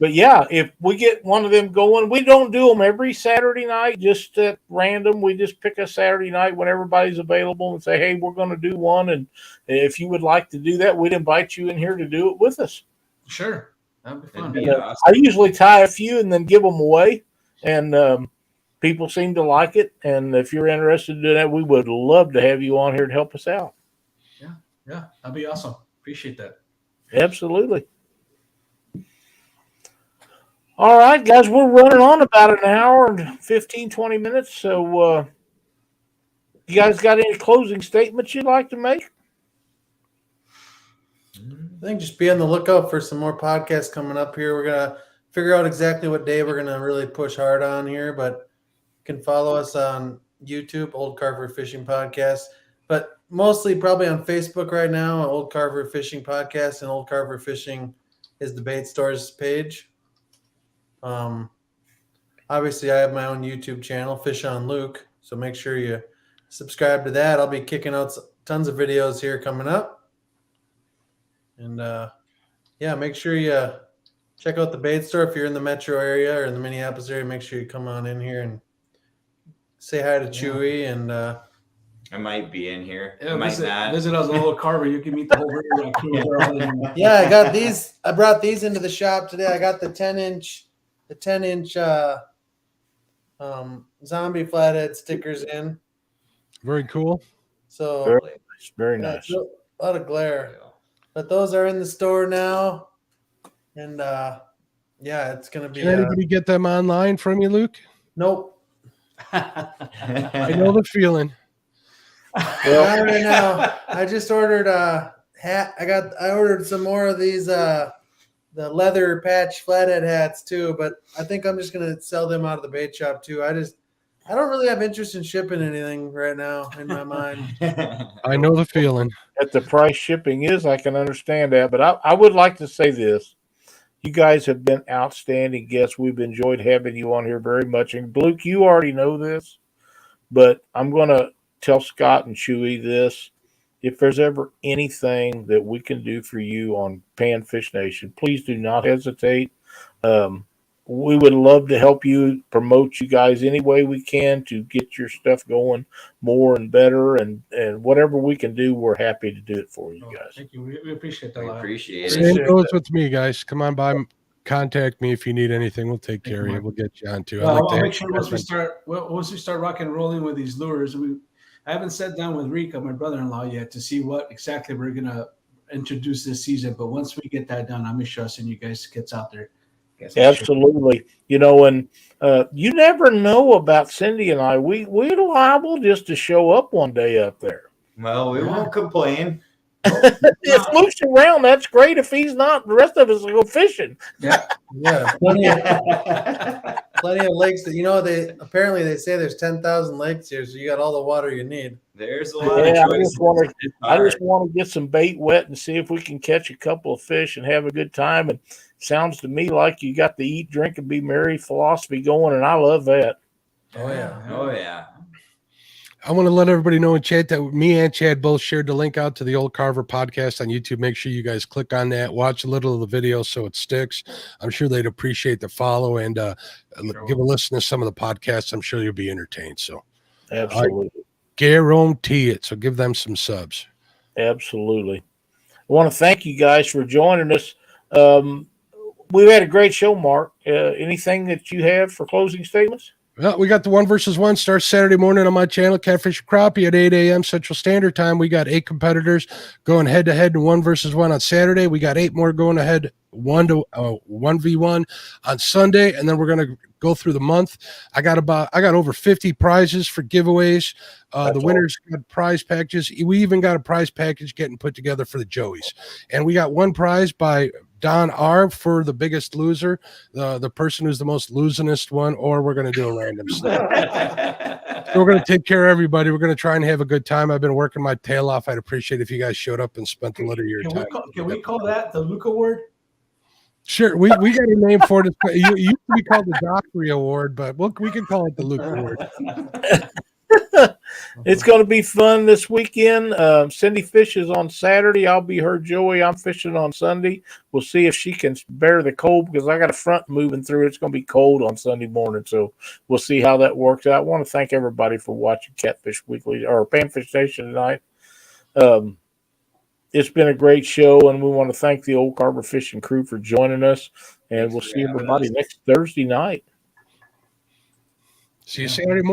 But yeah, if we get one of them going, we don't do them every Saturday night, just at random. We just pick a Saturday night when everybody's available and say, hey, we're going to do one. And if you would like to do that, we'd invite you in here to do it with us. Sure. That'd be fun. Awesome. I usually tie a few and then give them away. And people seem to like it. And if you're interested in doing that, we would love to have you on here to help us out. Yeah, that'd be awesome. Appreciate that. Absolutely. All right, guys, we're running on about an hour and 15, 20 minutes. So you guys got any closing statements you'd like to make? I think just be on the lookout for some more podcasts coming up here. We're going to figure out exactly what day we're going to really push hard on here, but you can follow us on YouTube, Old Carver Fishing Podcast, but mostly probably on Facebook right now, Old Carver Fishing Podcast, and Old Carver Fishing is the bait stores page. Obviously I have my own YouTube channel, Fish on Luke. So make sure you subscribe to that. I'll be kicking out tons of videos here coming up. And yeah, make sure you check out the bait store if you're in the metro area or in the Minneapolis area. Make sure you come on in here and say hi to Chewy. And I might be in here. Yeah, I might not. Visit us a little Carver. You can meet the whole radio crew. yeah, I got these. I brought these into the shop today. I got the 10-inch zombie flathead stickers in. Very cool. So Very nice. A lot of glare. But those are in the store now. And yeah, it's gonna be Can anybody get them online from you, Luke? nope. I know the feeling. Not right now. I just ordered a hat. I ordered some more of these the leather patch flathead hats too, but I think I'm just gonna sell them out of the bait shop too. I don't really have interest in shipping anything right now in my mind. I know the feeling. At the price shipping is, I can understand that. But I would like to say this. You guys have been outstanding guests. We've enjoyed having you on here very much. And Luke, you already know this, but I'm going to tell Scott and Chewy this. If there's ever anything that we can do for you on Panfish Nation, please do not hesitate. We would love to help you, promote you guys any way we can to get your stuff going more and better. And whatever we can do, we're happy to do it for you guys. Thank you. We appreciate that. We Lyle. appreciate Same it. goes with me, guys. Come on by, contact me if you need anything. We'll take care of you. We'll get you on too. Well, I'll make sure once we start rocking and rolling with these lures, I haven't sat down with Rika, my brother-in-law, yet to see what exactly we're gonna introduce this season. But once we get that done, I'm make sure I send you guys kits out there. Absolutely. You know, and you never know about Cindy and I. We're liable just to show up one day up there. Well, we won't complain. If Luke's around, that's great. If he's not, the rest of us will go fishing. Yeah. Yeah, plenty of lakes that apparently they say there's 10,000 lakes here, so you got all the water you need. There's a lot Yeah, of choices. I just want to get some bait wet and see if we can catch a couple of fish and have a good time. And sounds to me like you got the eat, drink, and be merry philosophy going, and I love that. Oh yeah. Oh yeah. I want to let everybody know in chat that me and Chad both shared the link out to the Old Carver podcast on YouTube. Make sure you guys click on that, watch a little of the video so it sticks. I'm sure they'd appreciate the follow and give a listen to some of the podcasts. I'm sure you'll be entertained. So Absolutely. Guarantee it. So give them some subs. Absolutely. I want to thank you guys for joining us. We've had a great show, Mark. Anything that you have for closing statements? Well, we got the 1 versus 1 starts Saturday morning on my channel, Catfish and Crappie at 8 a.m. Central Standard Time. We got 8 competitors going head to head in 1 versus 1 on Saturday. We got 8 more going ahead 1v1 on Sunday, and then we're gonna go through the month. I got over 50 prizes for giveaways. The winners got prize packages. We even got a prize package getting put together for the Joeys, and we got one prize by Don R for the biggest loser, the person who's the most losingest one, or we're going to do a random stuff. So we're going to take care of everybody. We're going to try and have a good time. I've been working my tail off. I'd appreciate if you guys showed up and spent a little of your time. Can we call that the Luke Award? Sure. We got a name for it. It used to be called the Dockery Award, but we can call it the Luke Award. It's going to be fun this weekend. Cindy fishes on Saturday. I'll be her Joey. I'm fishing on Sunday. We'll see if she can bear the cold because I got a front moving through. It's going to be cold on Sunday morning, so we'll see how that works out. I want to thank everybody for watching Catfish Weekly or Panfish Nation tonight. It's been a great show, and we want to thank the Old Carver Fishing crew for joining us. And we'll see everybody next Thursday night. See you Saturday morning.